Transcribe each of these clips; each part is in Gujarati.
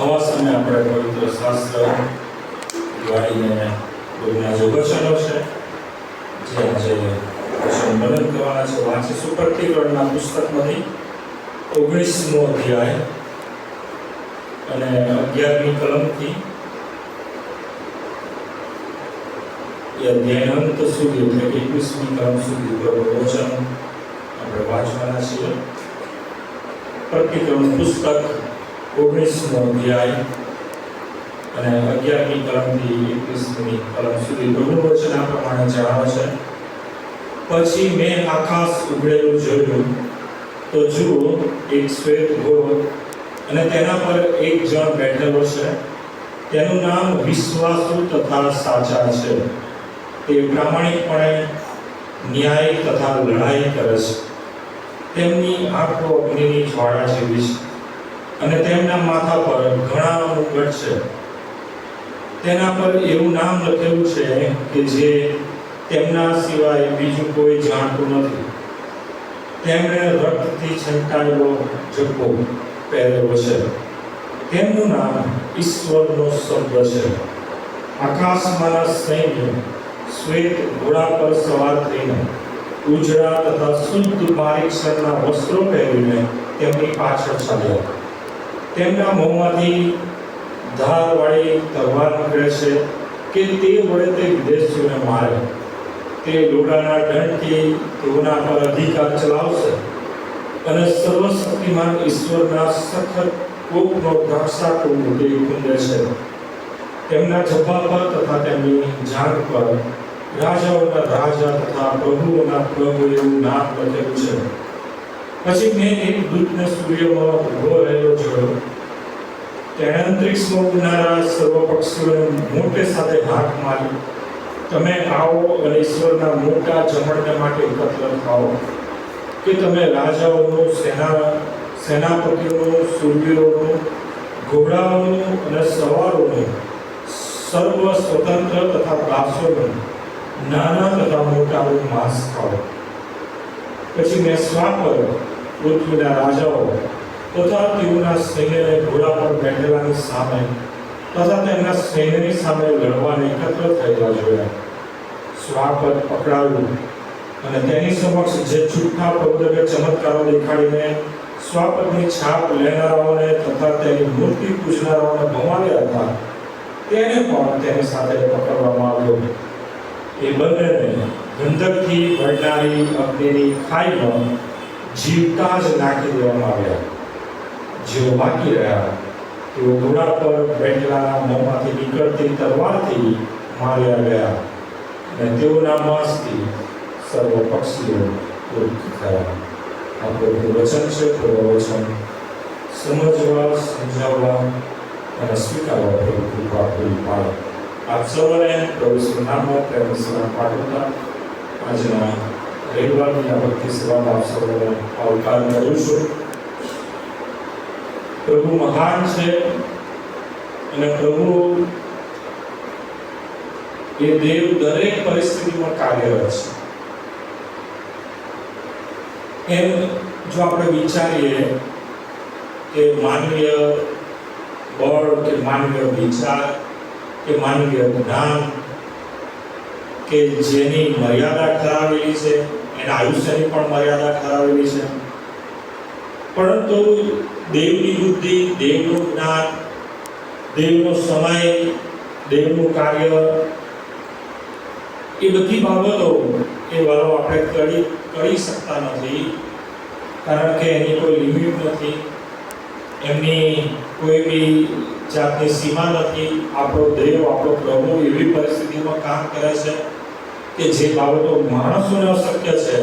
આવા સમય આપણે પવિત્ર શાસ્ત્ર દિવાળીને પ્રભુના જે વચનો છે જે આજે વચન મનન કરવાના છે વાંચીશું. પ્રતિકરણના પુસ્તકમાંથી 19મો અધ્યાય અને 11મી કલમથી એ અધ્યાયના અંત સુધી એટલે કે 21મી કલમ સુધી પ્રભુનું વચન આપણે વાંચવાના છીએ. પ્રતિકરણ પુસ્તક 19મો અધ્યાય અને 11મી કલમથી 21મી કલમ સુધી પ્રભુનું વચન આ પ્રમાણે જણાવે છે. પછી મેં આકાશ ઉઘડેલું જોયું, તો જુઓ એક શ્વેત ઘોડો અને તેના પર એક જણ બેઠેલો છે. તેનું નામ વિશ્વાસુ તથા સાચા છે. તે પ્રામાણિકપણે ન્યાય તથા લડાઈ કરે છે. તેમની આંખો અગ્નિની જ્વાળા જેવી છે અને તેમના માથા પર ઘણા મુગટ છે. તેના પર એવું નામ લખેલું છે કે જે તેમના સિવાય બીજું કોઈ જાણતું નથી. તેમણે રક્તથી છંટાયેલો જબ્બો પહેરેલો છે. તેમનું નામ ઈશ્વરનો શબ્દ છે. આકાશમાંના સૈન્ય શ્વેત ઘોડા પર સવાર થઈને ઉજળા તથા શુદ્ધ મારીક્ષરના વસ્ત્રો પહેરીને તેમની પાછળ ચાલ્યા. તેમના મોંમાંથી ધારવાળી તલવાર નીકળે છે કે તે વડે તે વિદેશીઓને મારે. તે લોડાના દંડથી તેઓના પર અધિકાર ચલાવશે અને સર્વશક્તિમાન ઈશ્વરના સખત કોપનો દ્રાક્ષાકોપ તે કુંદે છે. તેમના જબ્બા પર તથા તેમની જાંઘ પર રાજાઓના રાજા તથા પ્રભુઓના પ્રભુ એવું નામ લખેલું છે. પછી મેં એક દૂતને સૂર્યમાં ઊભો રહેલો જોયો. તેણે અંતરિક્ષમાં ઉડનારા સર્વ પક્ષીઓને મોટે સાથે હાથ મારી, તમે આવો અને ઈશ્વરના મોટા જમણને માટે એકત્ર થાઓ, કે તમે રાજાઓનું, સેનાપતિઓનું, શૂરવીરોનું, ઘોડાઓનું અને સવારોનું, સર્વ સ્વતંત્ર તથા દાસોનું, નાના તથા મોટાનું માંસ ખાઓ. પછી મેં શ્વાપ પર પૃથ્વીના રાજાઓ તથા તેઓના સૈન્યને ઘોડા પર બેઠેલાની સામે તથા તેમના સૈન્યની સામે લડવાને એકત્ર થયેલા જોયા. શ્વાપ પકડાયું અને તેની સમક્ષ જે છૂટા પગદગે ચમત્કારો દેખાડીને શ્વાપની છાપ લેનારાઓને તથા તેની મૂર્તિ પૂજનારાઓને ભમાવ્યા હતા, તેને પણ તેની સાથે પકડવામાં આવ્યો. એ બંનેને ગંધકથી બળનારી અગ્નિની ખાઈમાં જીવતા જ નાખી દેવામાં આવ્યા. જેઓ બાકી રહ્યા તેઓ ઘોડા પર બેઠેલાના મોંમાંથી નીકળતી તલવારથી માર્યા ગયા અને તેઓના માંસથી સર્વ પક્ષીઓ મૃત થયા. આ પ્રભુનું વચન છે. પ્રભુ વચન સમજવા, સમજાવવા અને સ્વીકારવા પ્રભુ કૃપા પૂરી પાડે. આપ સૌને પ્રભુ શ્રી નામમાં પ્રેમ સલામ પાઠવતા આજના રવિવારની આ ભક્તિ સેવામાં આપ સૌને આવકાર કરું છું. પ્રભુ મહાન છે અને પ્રભુ એ દેવ દરેક પરિસ્થિતિમાં કાર્યરત છે. એમ જો આપણે વિચારીએ કે માનવીય બળ કે માનવીય વિચાર કે માનવીય જ્ઞાન કે જેની મર્યાદા ઠરાવેલી છે, એના આયુષ્યની પણ મર્યાદા ઠરાવેલી છે, પરંતુ દેવની બુદ્ધિ, દેવનું જ્ઞાન, દેવનો સમય, દેવનું કાર્ય, એ બધી બાબતો એ વાળો આપણે કરી શકતા નથી, કારણ કે એની કોઈ લિમિટ નથી, એમની કોઈ બી જાતની સીમા નથી. આપણો દેવ, આપણો પ્રભુ એવી પરિસ્થિતિમાં કામ કરે છે કે જે બાબતો માણસોને અશક્ય છે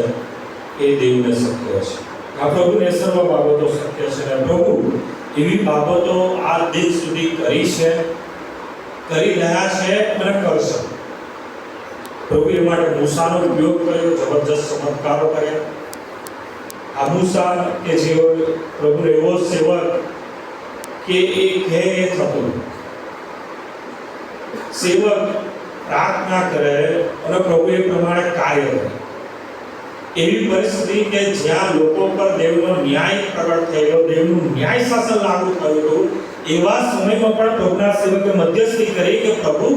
એ દેવને શક્ય છે. આ પ્રભુને સર્વ બાબતો શક્ય છે અને પ્રભુ એવી બાબતો આ દિન સુધી કરી છે, કરી રહ્યા છે અને કરશે. પ્રભુ એ માટે મૂસાનો ઉપયોગ કર્યો, જબરજસ્ત ચમત્કારો કર્યા. આ મૂસા કે જેઓ પ્રભુ એવો સેવક કે એ કહે એ થતું. સેવક પ્રાર્થના કરે અને પ્રભુ એ પ્રમાણે કાર્ય કરે. એવી પરિસ્થિતિ કે જ્યાં લોકો પર દેવનો ન્યાય પ્રગટ થયેલો, દેવનું ન્યાય શાસન લાગુ થયું હતું, એવા સમયમાં પણ પ્રભુના સેવકે મધ્યસ્થી કરી કે પ્રભુ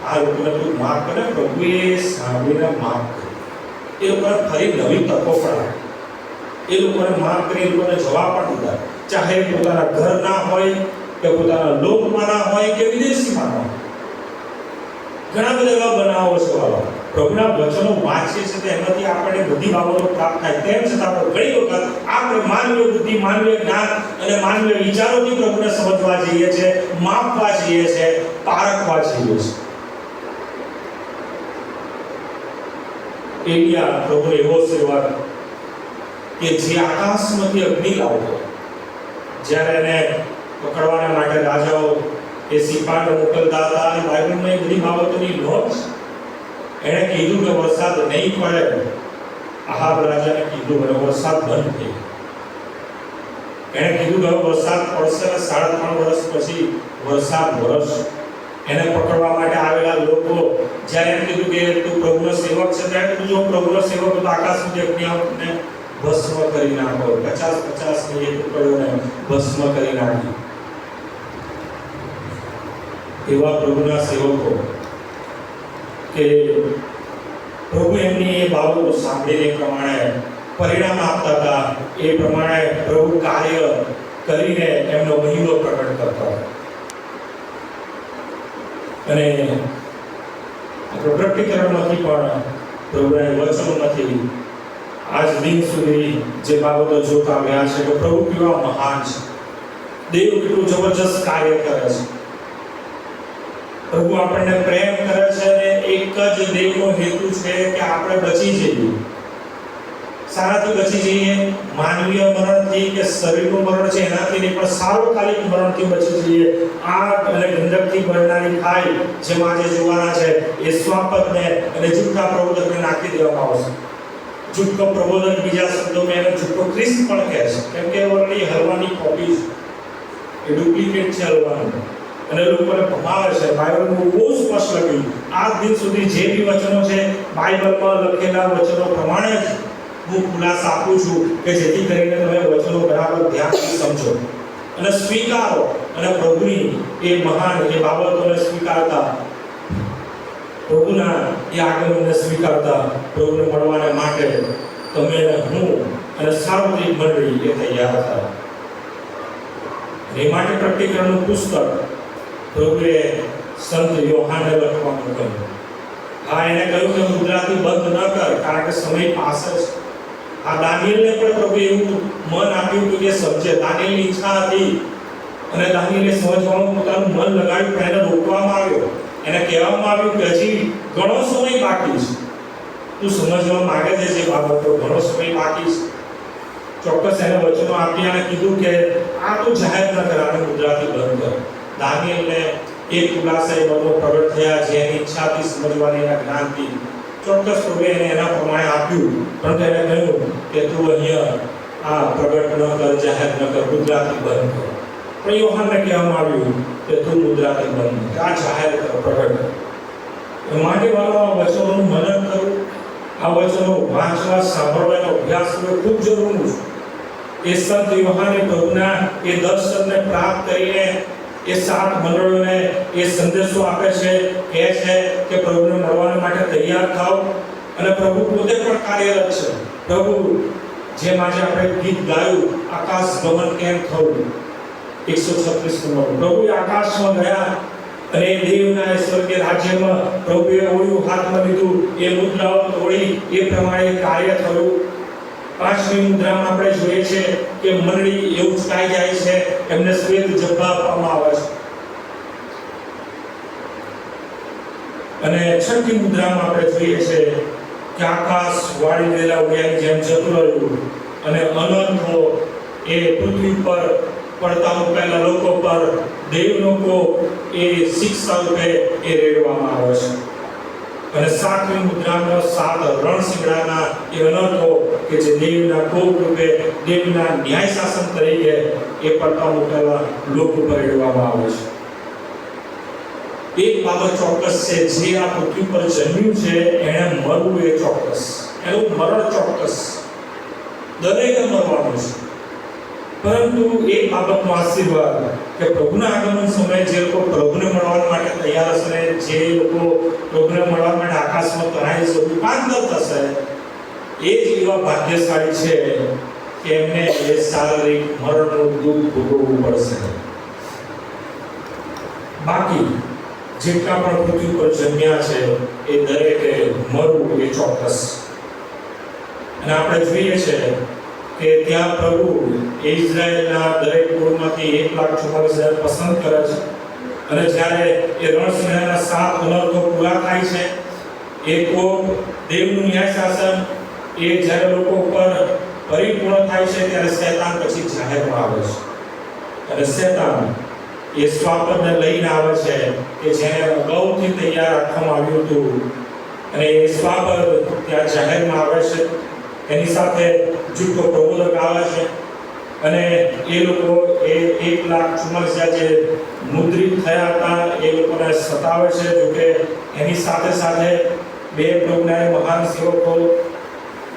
આ લોકોને તું માફ કરે. પ્રભુએ સાંભળીને માફ કર્યું. એ લોકોને ફરી નવી તકો પણ આપી. એ લોકોને માફ કરી, એ લોકોને જવાબ પણ દીધા. ચાહે પોતાના ઘરના હોય કે પોતાના લોકમાંના હોય કે વિદેશીમાં હોય. ઘણા બધા એવા બનાવો છે વાળા. પ્રભુના વચનો વાંચીએ છીએ તો એમાંથી આપણને બધી બાબતો પ્રાપ્ત થાય. તેમ છતાં પણ ઘણી વખત આપણે માનવીય બુદ્ધિ, માનવીય જ્ઞાન અને માનવીય વિચારોથી પ્રભુને સમજવા જઈએ છીએ, માપવા જઈએ છીએ, પારખવા જઈએ છીએ. એલિયા પ્રભુ એવો સેવક કે જે આકાશમાંથી અગ્નિ લાવતો. જ્યારે એને પકડવાના માટે રાજાઓ એ સિપાહીઓ મોકલતા હતા અને બાઇબલમાં એ બધી બાબતોની નોંધ. એણે કીધું કે વરસાદ નહીં પડે. આહાબ રાજાને કીધું અને વરસાદ બંધ થઈ. એણે કીધું કે વરસાદ પડશે અને 3.5 વર્ષ પછી વરસાદ વરસશે. એને પકડવા માટે આવેલા લોકો જ્યારે એમ કીધું કે તું પ્રભુનો સેવક છે, ત્યારે તું જો પ્રભુનો સેવક તો આકાશમાંથી અગ્નિ આવને ભસ્મ કરી નાખો. 50-50 ની એક ટુકડીઓને ભસ્મ કરી નાખી. એવા પ્રભુના સેવકો કે પ્રભુ એમની એ બાબતો સાંભળીને પ્રમાણે પરિણામ આપતા હતા. એ પ્રમાણે પ્રભુ કાર્ય કરીને એમનો મહિમો પ્રગટ કરતા હતા. અને પ્રકટીકરણમાંથી પણ પ્રભુના વચનોમાંથી આજ દિન સુધી જે બાબતો જોતા આવ્યા છે કે પ્રભુ કેવા મહાન છે, દેવ કેટલું જબરજસ્ત કાર્ય કરે છે. પ્રભુ આપણને પ્રેમ કરે છે અને એક જ દેવનો હેતુ છે કે આપણે બચી જઈએ, સારાથી બચી જઈએ. માનવીય મરણથી કે શરીરનું મરણ છે એનાથી નહીં, પણ સાર્વકાલિક મરણથી બચી જઈએ. આગ અને ગંધકથી બળનારી ખાઈ જેમ આજે જોવાના છે, એ સ્વાપતને અને જૂઠા પ્રબોધકને નાખી દેવામાં આવશે. જૂઠો પ્રબોધક બીજા શબ્દોમાં એને જૂઠો ખ્રિસ્ત પણ કહે છે, કેમ કે ઓલરેડી હલવાની કોપી છે, એ ડુપ્લિકેટ છે હલવાનું, અને લોકોને ભમાવે છે. બાઇબલમાં બહુ સ્પષ્ટ લખ્યું. આજ દિન સુધી જે બી વચનો છે બાઇબલમાં લખેલા વચનો પ્રમાણે જ હું ખુલાસા આપું છું કે જેથી કરીને તમે વચનો બરાબર ધ્યાનથી સમજો અને સ્વીકારો અને પ્રભુની એ મહાન એ બાબતોને સ્વીકારતા, પ્રભુના એ આગમનને સ્વીકારતા, પ્રભુને મળવાને માટે તમે હું અને સાર્વત્રિક મંડળી એ તૈયાર હતા. એ માટે પ્રકટીકરણનું પુસ્તક પ્રભુએ સંત યોહાનને લખવાનું કહ્યું. હા, એને કહ્યું કે મુદ્રાથી બંધ ન કર, કારણ કે સમય પાસે છે. આ દાનિયેલને પણ પ્રભુ એવું મન આપ્યું હતું કે સમજે. દાનિયેલની ઈચ્છા હતી અને દાનિયેલે સમજવાનું પોતાનું મન લગાવ્યું, પણ એને રોકવામાં આવ્યો. એને કહેવામાં આવ્યું કે હજી ઘણો સમય બાકી છે, તું સમજવા માંગે છે જે બાબતો, ઘણો સમય બાકી છે. ચોક્કસ એને વચનો આપ્યા અને કીધું કે આ તું જાહેર ન કર, આને મુદ્રાથી બંધ કર. દાનિયેલને એક ખુલાસા બધો પ્રગટ થયા જેની ઈચ્છાથી સમજવાની એના જ્ઞાનથી. ચોક્કસ પ્રભુએ એને એના પ્રમાણે આપ્યું, પરંતુ એને કહ્યું કે તું અહીંયા આ પ્રગટ ન કર, જાહેર ન કર, મુદ્રાથી બંધ કર. પણ યોહાનને કહેવામાં આવ્યું કે તું મુદ્રાથી બંધ કર, આ જાહેર કર, પ્રગટ કર. માટે વાળો આ વચનોનું મનન કરવું, આ વચનો વાંચવા, સાંભળવાનો અભ્યાસ કરવો ખૂબ જરૂરી છે. એ સંત યોહાને પ્રભુના એ દર્શનને પ્રાપ્ત કરીને એ 7 મંડળોને એ સંદેશો આપે છે, કહે છે કે પ્રભુને મળવા માટે તૈયાર થાઓ. અને પ્રભુ પોતે પણ કાર્યરત છે. પ્રભુ જેમ આજે આપણે ગીત ગાયું, આકાશ ગમન કેમ થવું, 136 નંબર. પ્રભુ આકાશમાં ગયા અને દેવના સ્વર્ગીય રાજ્યમાં પ્રભુએ ઓળ્યું, હાથમાં લીધું, એ મુદ્રાઓ તોડી એ પ્રમાણે કાર્ય થયું. 5મી મુદ્રામાં આપણે જોઈએ છે કે મંડળી એવું ચૂકાઈ જાય છે, એમને શ્વેત જબ્બા આપવામાં આવે છે. અને 6મી મુદ્રામાં આપણે જોઈએ છે કે આકાશ વાળી ગયેલા ઉડ્યાની જેમ જતું રહ્યું અને અનંતો એ પૃથ્વી પર પડતા મુકાયેલા લોકો પર દેવ લોકો એ શિક્ષા રૂપે એ રેડવામાં આવે છે. અને 7મી મુદ્રામાં 7 રણશીંગડાના એ અનર્થો કે જે દેવના કોપ રૂપે, દેવના ન્યાય શાસન તરીકે એ પડતા મુકાયેલા લોકો પર રેડવામાં આવે છે. એક બાબત ચોક્કસ છે, જે આ પૃથ્વી પર જન્મ્યું છે એને મરવું એ ચોક્કસ. એનું મરણ ચોક્કસ, દરેકે મરવાનું છે. પરંતુ એક બાબતનો આશીર્વાદ કે પ્રભુના આગમન સમયે જે લોકો પ્રભુને મળવા માટે તૈયાર હશે, જે લોકો પ્રભુને મળવા માટે આકાશમાં તરાઈ રૂપાંતર થશે, એ જ એવા ભાગ્યશાળી છે કે એમને એ શારીરિક મરણનું દુઃખ ભોગવવું પડશે. બાકી જેટલા પણ પૃથ્વી પર જન્મ્યા છે એ દરેકે મરવું એ ચોક્કસ. અને આપણે જોઈએ છે કે ત્યાં પ્રભુ ઇઝરાયેલના દરેક કુળમાંથી 1,44,000 પસંદ કરે છે. અને જ્યારે એ રણસિંહાના 7 અનર્થો પૂરા થાય છે, એ કોપ દેવનું ન્યાય શાસન એ જ્યારે લોકો ઉપર પરિપૂર્ણ થાય છે, ત્યારે શૈતાન પછી જાહેરમાં આવે છે. અને શૈતાન એ સ્વાપરને લઈને આવે છે કે જેને અગાઉથી તૈયાર રાખવામાં આવ્યું હતું. અને એ સ્વાપર ત્યાં જાહેરમાં આવે છે. એની સાથે જૂઠો પ્રબોધક આવે છે અને એ લોકો એ 1,44,000 જે મુદ્રિત થયા હતા એ લોકોને સતાવે છે. જોકે એની સાથે સાથે 2 પ્રભુના મહાન સેવકો,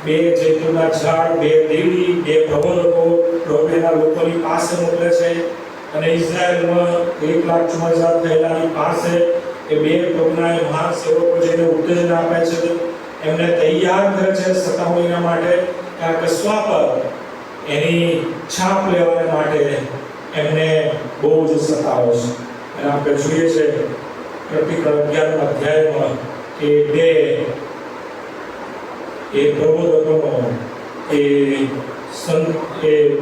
2 જૈતુનના ઝાડ, 2 દેવી, 2 પ્રબોધકો પ્રભુના લોકોની પાસે મોકલે છે. અને ઇઝરાયલમાં 1,44,000 થયેલાની પાસે એ 2 પ્રભુના મહાન સેવકો જેને ઉત્તેજન આપે છે, એમને તૈયાર કરે છે સતાવણીના માટે. કારણ કે સ્વાપર એની છાપ લેવા માટે એમને બહુ જ સતાવે છે. અને આપણે જોઈએ છે પ્રતિક્રમ 11 અધ્યાયમાં કે 2 એ પ્રબોધકોનો એ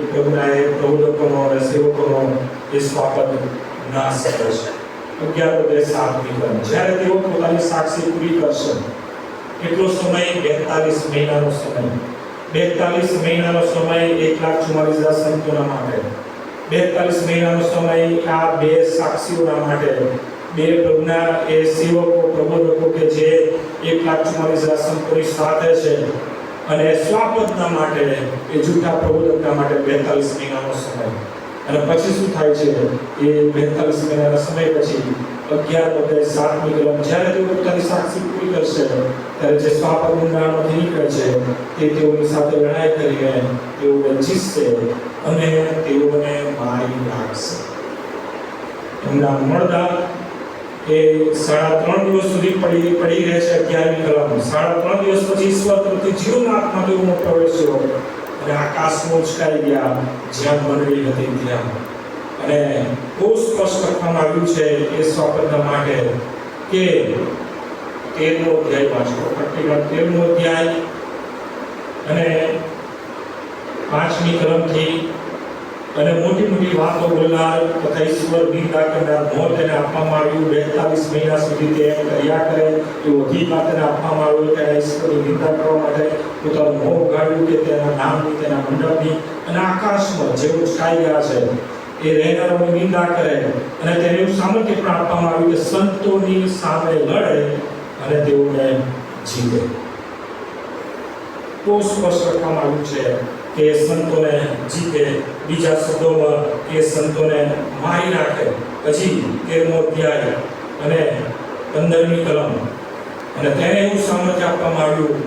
પ્રભુના પ્રબોધકોનો અને સેવકોનો એ સ્વાપર નાશ કરે છે. 11:7 જ્યારે તેઓ પોતાની સાક્ષી પૂરી કરશે, એટલો સમય 42 મહિનાનો સમય, 42 મહિનાનો સમય 1,44,000 સંતોના માટે, 42 મહિનાનો સમય આ 2 સાક્ષીઓના માટે, 2 પ્રભુના એ સેવકો પ્રબોધકો કે જે 1,44,000 સંતોની સાથે છે, અને સ્વાપદના માટે એ જૂઠા પ્રબોધકના માટે 42 મહિનાનો સમય. અને પછી શું થાય છે? એ 42 મહિનાના સમય પછી 11:7 કલમ જ્યારે તેઓ પોતાની સાક્ષી પૂરી કરશે, ત્યારે જે સ્વાપદ મંડળમાંથી નીકળે છે તે તેઓની સાથે લડાઈ કરીને તેઓને જીતશે અને તેઓને મારી નાખશે. એમના મળદા એ 3.5 દિવસ સુધી પડી રહે છે. 11મી કલમ 3.5 દિવસ પછી ઈશ્વર તરફથી જીવના આત્મા તેઓમાં પ્રવેશ્યો અને આકાશમાં ઉચકાઈ ગયા જ્યાં મંડળી હતી ત્યાં. અને બહુ સ્પષ્ટ લખવામાં આવ્યું છે એ સ્વાપદના માટે કે 13મો અધ્યાય વાંચો, પર્ટિક્યુલર 13મો અધ્યાય અને 5મી કલમથી. અને મોટી મોટી વાતો બોલનાર તથા ઈશ્વર નિંદા કરનાર મોત તેને આપવામાં આવ્યું. 42 મહિના સુધી તે એમ કર્યા કરે એવો અધિકાર તેને આપવામાં આવ્યો કે ઈશ્વરની નિંદા કરવા માટે પોતાનું મોં ઉગાડ્યું કે તેના નામની, તેના મંડળની અને આકાશમાં જે ઉચકાઈ ગયા છે એ રહેનારાઓની નિંદા કરે. અને તેને એવું સામર્થ્ય પણ આપવામાં આવ્યું કે સંતોની સામે લડે અને તેઓને જીતે. બહુ સ્પષ્ટ લખવામાં આવ્યું છે કે સંતોને જીતે. બીજા શબ્દોમાં કે સંતોને મારી નાખે. પછી 13મો અધ્યાય અને 15મી કલમ. અને તેને એવું સામર્થ્ય આપવામાં આવ્યું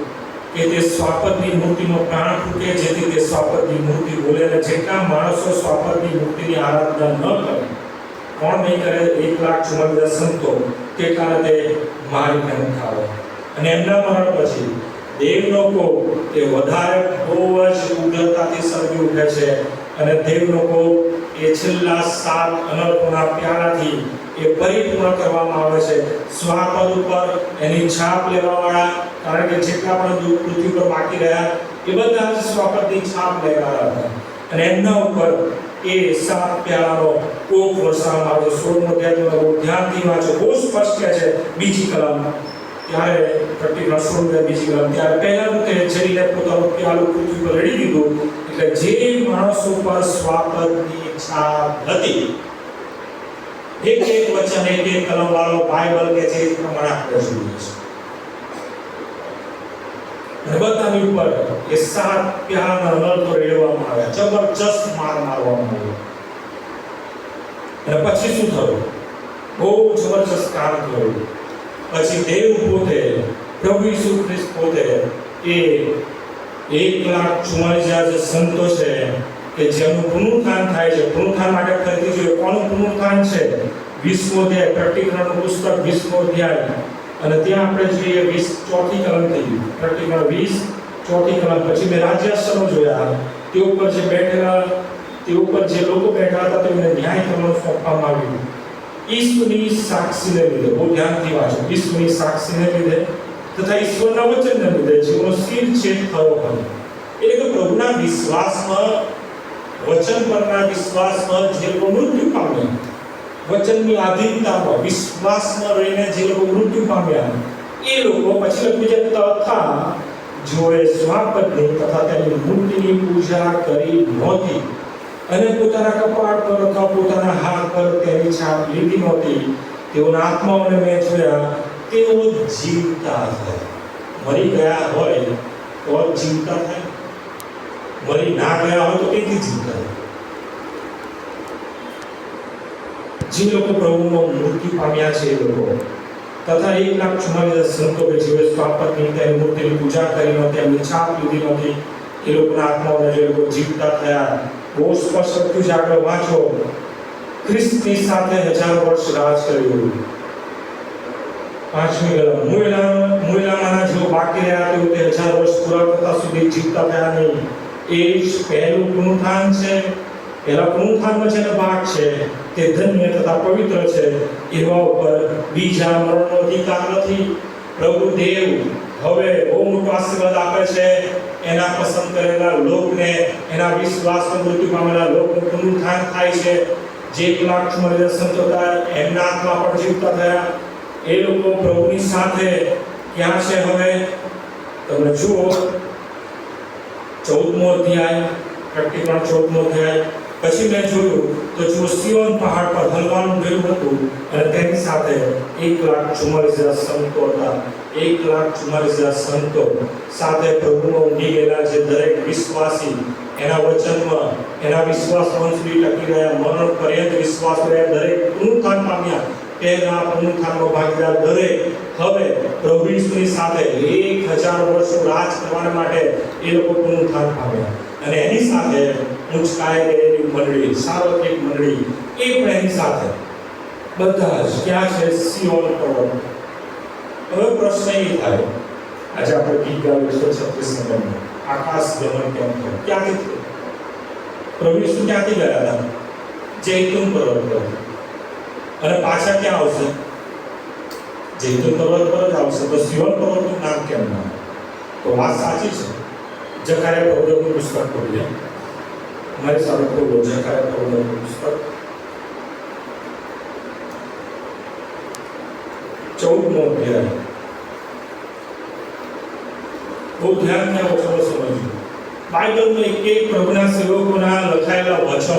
કે તે સ્વાપદની મૂર્તિનો પ્રાણ ફૂંકે જેથી તે સ્વાપદની મૂર્તિ બોલે. અને જેટલા માણસો સ્વાપદની મૂર્તિની આરાધના ન કરે, કોણ નહીં કરે? 1,44,000 સંતો તેટલાને તે મારીને નખાવે. અને એમના મરણ પછી દેવનો કોપ એ વધારે બહુ જ ઉગ્રતાથી સળગી ઉઠે છે. અને દેવનો કોપ એ છેલ્લા 7 અનર્થોના પ્યાલાથી એ પરિપૂર્ણ કરવામાં આવે છે. સ્વાપદ ઉપર એની છાપ લેવાવાળા, કારણ કે જેટલા પણ પૃથ્વી પર બાકી રહ્યા એ બધા જ સ્વાપદની છાપ લેવાના હતા. અને એમના ઉપર એ 7 પ્યાલાનો કોપ વરસાવવામાં આવે છે. 16મો અધ્યાય બહુ ધ્યાનથી વાંચો, બહુ સ્પષ્ટ છે. બીજી કલમ ત્યારે પર્ટિક્યુલર 16 બીજી કલમ ત્યારે પહેલાનું તે જરીને પોતાનું પ્યાલું પૃથ્વી પર રેડી દીધું. એટલે જે માણસો પર સ્વાપદની છાપ હતી, એક વચન, એક કલમ વાળો બાઇબલ કે જે પ્રમાણે આપણે જોઈએ છે, અને બધાની ઉપર એ 7 પ્યાલાના અનર્થો રેડવામાં આવ્યા, જબરજસ્ત માર મારવામાં આવ્યો. અને પછી શું થયું? બહુ જબરજસ્ત કામ થયું. પછી દેવ પોતે, પ્રભુ ઈસુ ખ્રિસ્ત પોતે એ 1,44,000 જે સંતો છે કે જેમનું પુનરુત્થાન થાય છે. પુનરુત્થાન માટે ફરીથી જોઈએ કોનું પુનરુત્થાન છે? 20મો અધ્યાય, પ્રકટીકરણનું પુસ્તક 20મો અધ્યાય, અને ત્યાં આપણે જોઈએ 20 ચોથી કલમ થઈ ગઈ. પ્રકટીકરણ 20 ચોથી કલમ. પછી મેં રાજ્યાસનો જોયા, તે ઉપર જે બેઠેલા, તે ઉપર જે લોકો બેઠા હતા તેમને ન્યાય કરવાનું સોંપવામાં આવ્યું. ઈશ્વરની સાક્ષીને લીધે, બહુ ધ્યાનથી વાંચો, ઈશ્વરની સાક્ષીને લીધે તથા ઈશ્વરના વચનને લીધે જેનો શિર છેદ થયો હોય. એટલે કે પ્રભુના વિશ્વાસમાં, વચન પરના વિશ્વાસમાં જે લોકો મૃત્યુ પામ્યા, વચનની આધીનતામાં વિશ્વાસમાં રહીને જે લોકો મૃત્યુ પામ્યા, એ લોકો પછી લખ્યું છે તથા જોએ સ્વાપદની તથા તેની મૂર્તિની પૂજા કરી નહોતી અને પોતાના કપાળ પર અથવા પોતાના હાથ પર તેની છાપ લીધી નહોતી, તેઓના આત્માઓને મેં જોયા, તેઓ જીવતા થયા. મરી ગયા હોય તો જીવતા થાય, મરી ના ગયા હોય તો કેથી જીવતા થાય? જે લોકો પ્રભુમાં મૃત્યુ પામ્યા છે એ લોકો તથા 1,44,000 સંતો કે જેઓએ સ્થાપકની તેની મૂર્તિની પૂજા કરી નહોતી, એમની છાપ લીધી નહોતી, એ લોકોના આત્માઓને જે લોકો જીવતા થયા. બહુ સ્પષ્ટ લખ્યું છે, આગળ વાંચો. ખ્રિસ્તની સાથે 1000 વર્ષ રાજ કર્યું. 5મી કલમ. મુએલામાંના જેઓ બાકી રહ્યા તેઓ તે 1000 વર્ષ પૂરા થતા સુધી જીવતા થયા નહીં. એ જ પહેલું પુનરુત્થાન છે. પહેલા પુનરુત્થાનમાં છે ને ભાગ છે તે ધન્ય તથા પવિત્ર છે. એવા ઉપર બીજા મરણનો અધિકાર નથી. પ્રભુ દેવ હવે બહુ મોટો આશીર્વાદ આપે છે એના પસંદ કરેલા લોકને, એના વિશ્વાસમાં મૃત્યુ પામેલા લોકનું પુનરુત્થાન થાય છે. જે 1,44,000 સંતો હતા એમના આત્મા પણ જીવતા થયા. એ લોકો પ્રભુની સાથે ક્યાં છે હવે? તમે જુઓ 14મો અધ્યાય, પ્રકટીકરણ 14મો અધ્યાય. પછી મેં જોયું તો જો સિયોન પહાડ પર હલવાનું ગયું હતું અને તેની સાથે 1,44,000 સંતો હતા. 1,44,000 સંતો સાથે પ્રભુમાં ઊંઘી ગયેલા જે દરેક વિશ્વાસી એના વચનમાં, એના વિશ્વાસમાં સુધી ટકી રહ્યા, મરણ પર્યંત વિશ્વાસ રહ્યા, દરેક પુનરુત્થાન પામ્યા. તેના પુનરુત્થાનમાં ભાગીદાર દરેક હવે પ્રભુ ઈસુની સાથે 1,000 વર્ષ રાજ કરવા માટે એ લોકો પુનરુત્થાન પામ્યા. અને એની સાથે ઉંચકાઈ ગયેલી મંડળી, સાર્વત્રિક મંડળી, એ પણ એની સાથે બધા જ ક્યાં છે? સિયોન પર્વત. હવે પ્રશ્ન એ થાય, આજે આપણે ગીત ગાયું 136 નંબરનું આકાશ ગમન કેમ થયું? ક્યાંથી થયું? પ્રભુ ઈસુ ક્યાંથી ગયા હતા? જૈતુન પર્વત પર. અને પાછા ક્યાં આવશે? જૈતુન પર્વત પર જ આવશે. તો સિયોન પર્વતનું નામ કેમ ના? તો વાત સાચી છે. જકારિયા પ્રવચનનું પુસ્તક ખોલીએ. મારી સાથે ખોલો જકારિયા પ્રવચનનું પુસ્તક 14મો અધ્યાય. બહુ ધ્યાનથી આ વચનો સમજજો. બાઇબલમાં એક પ્રભુના સેવકોના લખાયેલા વચનો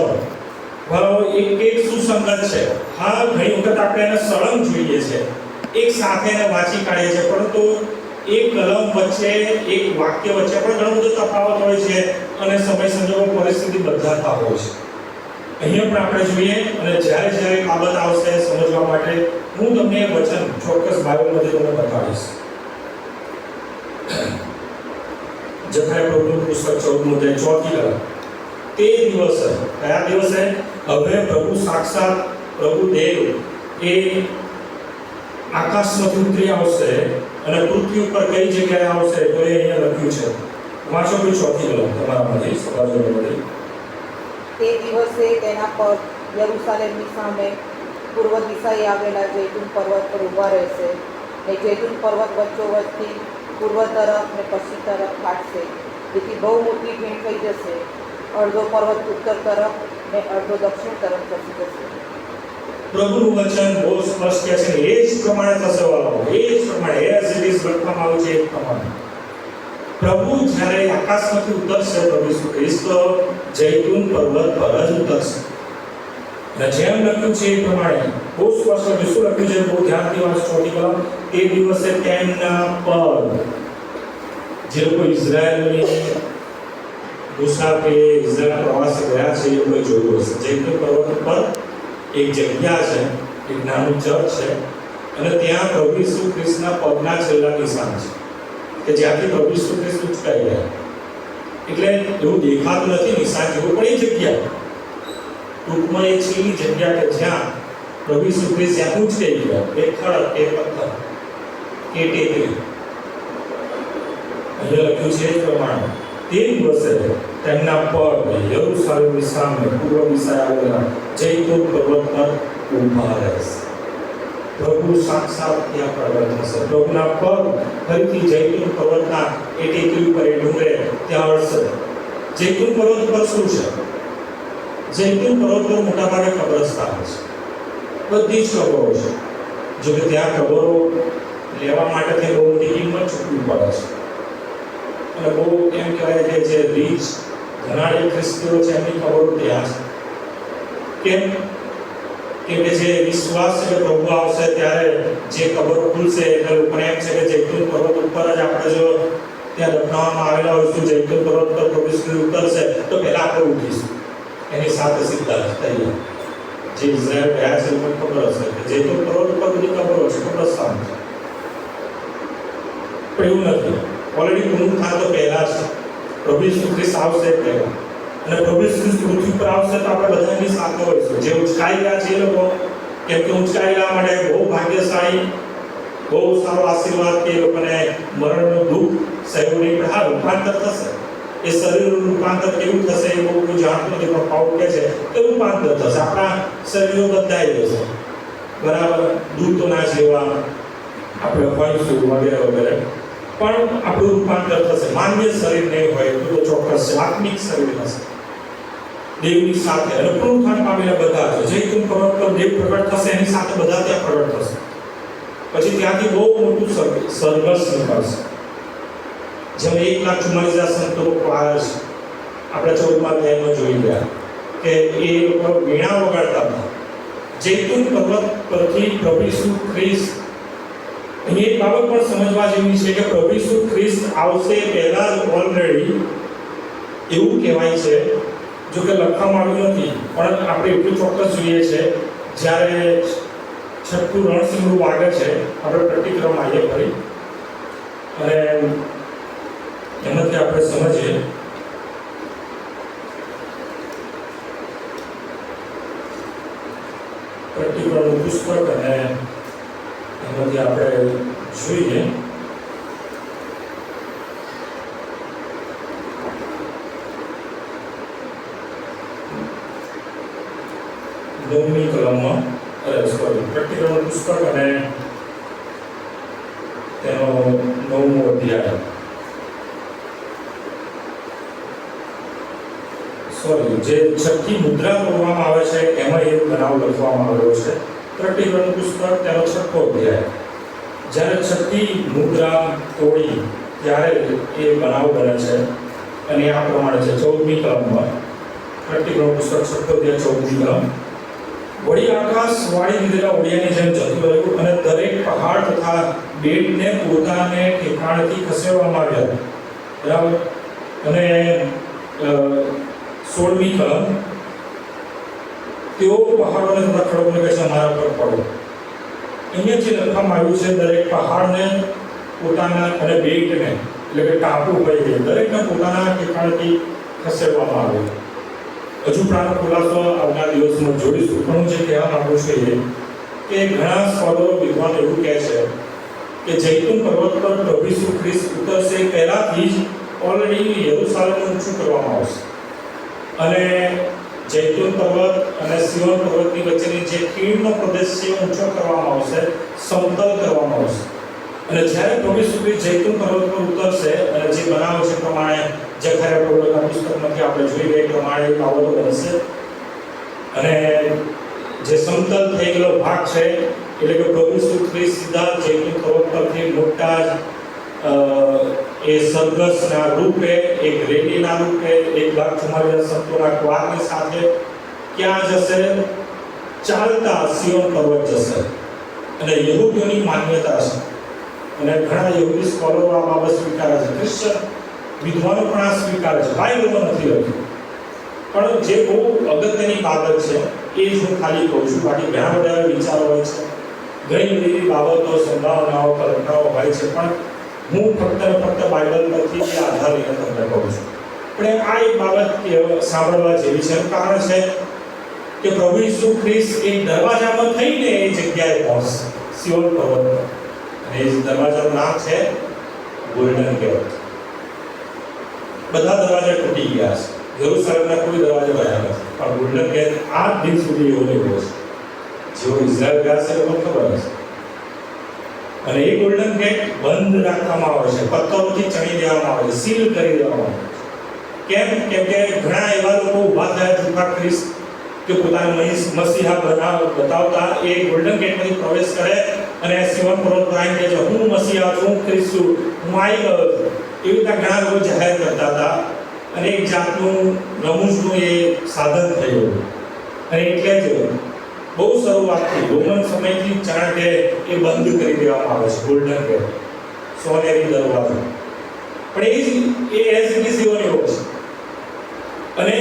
બરાબર એક સુસંગત છે. હા, ઘણી વખત આપણે એને સળંગ જોઈએ છે, એક સાથે એને વાંચી કાઢીએ છીએ, પરંતુ એક કલમ વચ્ચે, એક વાક્ય વચ્ચે પણ ઘણો બધો તફાવત હોય છે અને સમય સંજોગો પરિસ્થિતિ બદલાતા હોય છે. અહીંયા પણ આપણે જોઈએ અને જ્યારે બાબત આવશે સમજવા માટે હું તમને વચન ચોક્કસ બાઇબલમાંથી તમને બતાવીશ. જકારિયા પ્રવચનનું પુસ્તક 14મો અધ્યાય 4થી કલમ. તે દિવસે, કયા દિવસે? હવે પ્રભુ સાક્ષાત પ્રભુ દેવ એ આકાશમાંથી ઉતરી આવશે અને પૃથ્વી ઉપર કઈ જગ્યાએ આવશે તો એ અહીંયા લખ્યું છે. વાંચો કોઈ 4થી કલમ તમારામાંથી સવાજો બધી. તે દિવસે તેના પર યરૂશાલેમની સામે પૂર્વ દિશાએ આવેલા જૈતુન પર્વત પર ઊભા રહેશે, ને જૈતુન પર્વત વચ્ચોવચ્ચથી પૂર્વ તરફ ને પશ્ચિમ તરફ ફાટશે, જેથી બહુ મોટી ભીડ થઈ જશે. અડધો પર્વત ઉત્તર તરફ ને અડધો દક્ષિણ તરફ ખસી જશે. પ્રભુનું વચન બહુ સ્પષ્ટ છે. એ જ પ્રમાણે થશે વાળો, એ જ પ્રમાણે એઝ ઇટ ઇઝ લખવામાં આવ્યું છે. એ પ્રમાણે પ્રભુ જ્યારે આકાશમાંથી ઉતરશે, પ્રભુ ઈસુ ખ્રિસ્ત જૈતુન પર્વત પર જ ઉતરશે. અને જેમ લખ્યું છે એ પ્રમાણે બહુ સ્પષ્ટ શું લખ્યું છે? બહુ ધ્યાનથી વાંચો 4થી કલમ. તે દિવસે તેમના પર, જે લોકો ઇઝરાયલની મુસાફરી, ઇઝરાયલ પ્રવાસે ગયા છે, એ લોકોએ જોયું હશે. જૈતુન પર્વત પર એક જગ્યા છે, એક નાનું ચર્ચ છે અને ત્યાં પ્રભુ ઈસુ ખ્રિસ્તના પગના છેલ્લા નિશાન છે. કે જ્યાંથી પ્રભુ ઈસુ ખ્રિસ્ત ઉચકાઈ ગયા. એટલે એવું દેખાતું નથી નિશાન જેવું, પણ એ જગ્યા ટૂંકમાં એ છેલ્લી જગ્યા કે જ્યાં પ્રભુ ઈસુ ખ્રિસ્ત જ્યાં ઉચકાઈ ગયા, એ ખડક, એ પથ્થર, એ ટેકરી. અહીંયા લખ્યું છે એ પ્રમાણે તે દિવસે તેમના પગ યરૂશાલેમની સામે પૂર્વ દિશાએ આવેલા જૈતુન પર્વત પર ઊભા રહેશે. પ્રભુ સાક્ષાત ત્યાં પ્રગટ થશે. પ્રભુના પગ ફરીથી જૈતુન પર્વતના એ ટેકરી ઉપર, એ ડુંગરે ત્યાં અડશે. જૈતુન પર્વત પર શું છે? જૈતુન પર્વત પર મોટાભાગે કબ્રસ્તાન છે, બધી જ કબરો છે. જો કે ત્યાં કબરો લેવા માટે બહુ મોટી કિંમત ચૂકવવી પડે છે. અને બહુ એમ કહેવાય કે જે રીચ ઘણા એ ખ્રિસ્તીઓ છે એમની ખબરો ત્યાં છે. કેમ કે જે વિશ્વાસ છે કે પ્રભુ આવશે ત્યારે જે કબરો ખુલશે, એટલે લોકોને એમ છે કે જૈતુન પર્વત ઉપર જ આપણે જો ત્યાં દફનાવવામાં આવેલા હોઈશું, જૈતુન પર્વત પર પ્રભુ ઉતરશે તો પહેલા આપણે ઉઠીશું. એની સાથે સીધા તૈયાર. જે ઇઝરાયલ ગયા છે લોકોને ખબર હશે કે જૈતુન પર્વત ઉપર બધી કબરો છે, કબ્રસ્તાન છે. પણ એવું નથી. ઓલરેડી પૂરું થાય તો પહેલા છે પ્રભુ ઈસુ ખ્રિસ્ત આવશે પહેલા. અને પ્રભુ ઈસુ ખ્રિસ્ત પૃથ્વી પર આવશે તો આપણે બધાની સાથે હોઈશું. જે ઉચકાઈ ગયા છે એ લોકો, કેમ કે ઉચકાઈ ગયા માટે બહુ ભાગ્યશાળી, બહુ સારો આશીર્વાદ કે એ લોકોને મરણનું દુઃખ સહેવું નહીં. પણ હા, રૂપાંતર થશે. એ શરીરનું રૂપાંતર કેવું થશે એ બહુ કોઈ જાણતું નથી, પણ પાઉલ કહે છે કે રૂપાંતર થશે. આપણા શરીરો બદલાઈ જશે, બરાબર, દૂતોના જેવા આપણે હોઈશું વગેરે વગેરે. પણ આપણું રૂપાંતર થશે. માન્ય શરીર નહીં હોય તો ચોક્કસ છે, આત્મિક શરીર હશે દેવની સાથે. અને પુનરુત્થાન પામેલા બધા છે. જૈતુન પર્વત પર દેવ પ્રગટ થશે, એની સાથે બધા ત્યાં પ્રગટ થશે. પછી ત્યાંથી બહુ મોટું સંઘર્ષ નીકળશે. જેમ 1,44,000 સંતો આવ્યા છે. આપણે 14મા અધ્યાયમાં જોઈ ગયા કે એ લોકો વીણા વગાડતા હતા. જૈતુન પર્વત પરથી પ્રભુ ઈસુ ખ્રિસ્ત, અહીં એક બાબત પણ સમજવા જેવી છે કે પ્રભુ ઈસુ ખ્રિસ્ત આવશે પહેલા જ ઓલરેડી એવું કહેવાય છે. જો કે લખવામાં આવ્યું નથી, પણ આપણે એટલું ચોક્કસ જોઈએ છે જ્યારે છઠ્ઠું રણસિંગડું વાગે છે, આપણે પ્રતિક્રમ આવીએ ફરી, અને એમાંથી આપણે સમજીએ પ્રતિક્રમનું પુસ્તક, અને એમાંથી આપણે જોઈએ નવમી કલમમાં, પ્રતિક્રમનું પુસ્તક અને તેનો 9મો અધ્યાય, જે છઠ્ઠી મુદ્રા તોડવામાં આવે છે એમાં એ બનાવ લખવામાં આવ્યો છે. પ્રતિક્રમનું પુસ્તક તેનો 6મો અધ્યાય. જ્યારે છઠ્ઠી મુદ્રા તોડી ત્યારે એ બનાવ બને છે, અને આ પ્રમાણે છે 14મી કલમમાં. પ્રતિક્રમનું પુસ્તક 6મો અધ્યાય 14મી કલમ. વળી આકાશ વાળી દીધેલા ઓડિયાની જેમ જતું રહ્યું, અને દરેક પહાડ તથા બેટને પોતાને ઠેકાણેથી ખસેડવામાં આવ્યા. બરાબર. અને 16મી કલમ. તેઓ પહાડોને તથા ખડકોને કહે છે અમારા પર પડો. અહીંયા જે લખવામાં આવ્યું છે દરેક પહાડને પોતાના અને બેટને, એટલે કે ટાપુ હોય છે, દરેકને પોતાના ઠેકાણેથી ખસેડવામાં આવે. હજુ પ્રાણ ખુલાસો આવનાર દિવસમાં જોઈશું. પણ હું જે કહેવા માંગુ છું એ કે ઘણા સ્કોલરો, વિદ્વાનો એવું કહે છે કે જૈતુન પર્વત પર પ્રભુ ઈસુ ખ્રિસ્ત ઉતરશે પહેલાથી જ ઓલરેડી યરૂશાલેમ ઊંચું કરવામાં આવશે, અને જૈતુન પર્વત અને સિયોન પર્વતની વચ્ચેની જે ખીણનો પ્રદેશ છે ઊંચો કરવામાં આવશે, સમતલ કરવામાં આવશે. અને જ્યારે પ્રભુ ઈસુ ખ્રિસ્ત જૈતુન પર્વત પર ઉતરશે, અને જે બનાવ છે પ્રમાણે જકરિયા પ્રવક્તાના પુસ્તકમાંથી આપણે જોઈ ગયા પ્રમાણે બાબતો બનશે. અને જે સમતલ થઈ ગયેલો ભાગ છે, એટલે કે પ્રભુ ઈસુ ખ્રિસ્ત સીધા જૈતુન પર્વત પરથી મોટા એ સરઘસના રૂપે, એક રેલીના રૂપે, 1,44,000 સંતોના ક્વારની સાથે ક્યાં જશે? ચાલતા સિયોન પર્વત જશે. અને યહૂદીઓની માન્યતા છે, અને ઘણા યહૂદી સ્કોલરો આ બાબત સ્વીકારે છે, ક્રિશ્ચન વિદ્વાનો પણ આ સ્વીકારે છે. બાઇબલમાં નથી લખ્યું, પણ જે બહુ અગત્યની બાબત છે એ જ હું ખાલી કહું છું. બાકી ઘણા બધા વિચારો હોય છે, ઘણી બધી બાબતો, સંભાવનાઓ, કલ્પનાઓ હોય છે, પણ હું ફક્ત ને ફક્ત બાઇબલ પરથી જે આધાર લઈને તમને કહું છું. પણ આ એક બાબત સાંભળવા જેવી છે. કારણ છે કે પ્રભુ ઈસુ ખ્રિસ્ત એ દરવાજામાં થઈને એ જગ્યાએ પહોંચશે, સિયોન પર્વત પર. અને એ દરવાજાનું નામ છે ગોલ્ડન ગેટ. બધા દરવાજા તૂટી ગયા છે. યરુશલેમના કોઈ દરવાજા રહ્યા નથી, પણ ગોલ્ડન ગેટ આ દિન સુધી એવો ને એવો છે. જેવો ઇઝરાયલ ગયા છે એ ખબર હશે. અને એ ગોલ્ડન ગેટ બંધ રાખવામાં આવે છે, પથ્થરોથી ચણી દેવામાં આવે છે, સીલ કરી દેવામાં આવે છે. કેમ? કેમ કે ઘણા એવા લોકો ઊભા થયા જૂઠા ખ્રિસ્ત કે પોતાને મસીહા બતાવતા એ ગોલ્ડન ગેટમાંથી પ્રવેશ કરે અને સિયોન પર્વત પર આવીને કહે છે, હું મસીહા છું, હું ખ્રિસ્ત છું, હું આવી ગયો છું. એવી રીતના ઘણા લોકો જાહેર કરતા હતા. અને એક જાતનું રમૂજનું એ સાધન થયું. અને એટલે જ બહુ શરૂઆતથી રોમન સમયથી જાણ કે એ બંધ કરી દેવામાં આવે છે ગોલ્ડન ગેટ, સોનેરી દરવાજો. પણ એ એઝ ઇટ ઇઝ એવો ને એવો છે. અને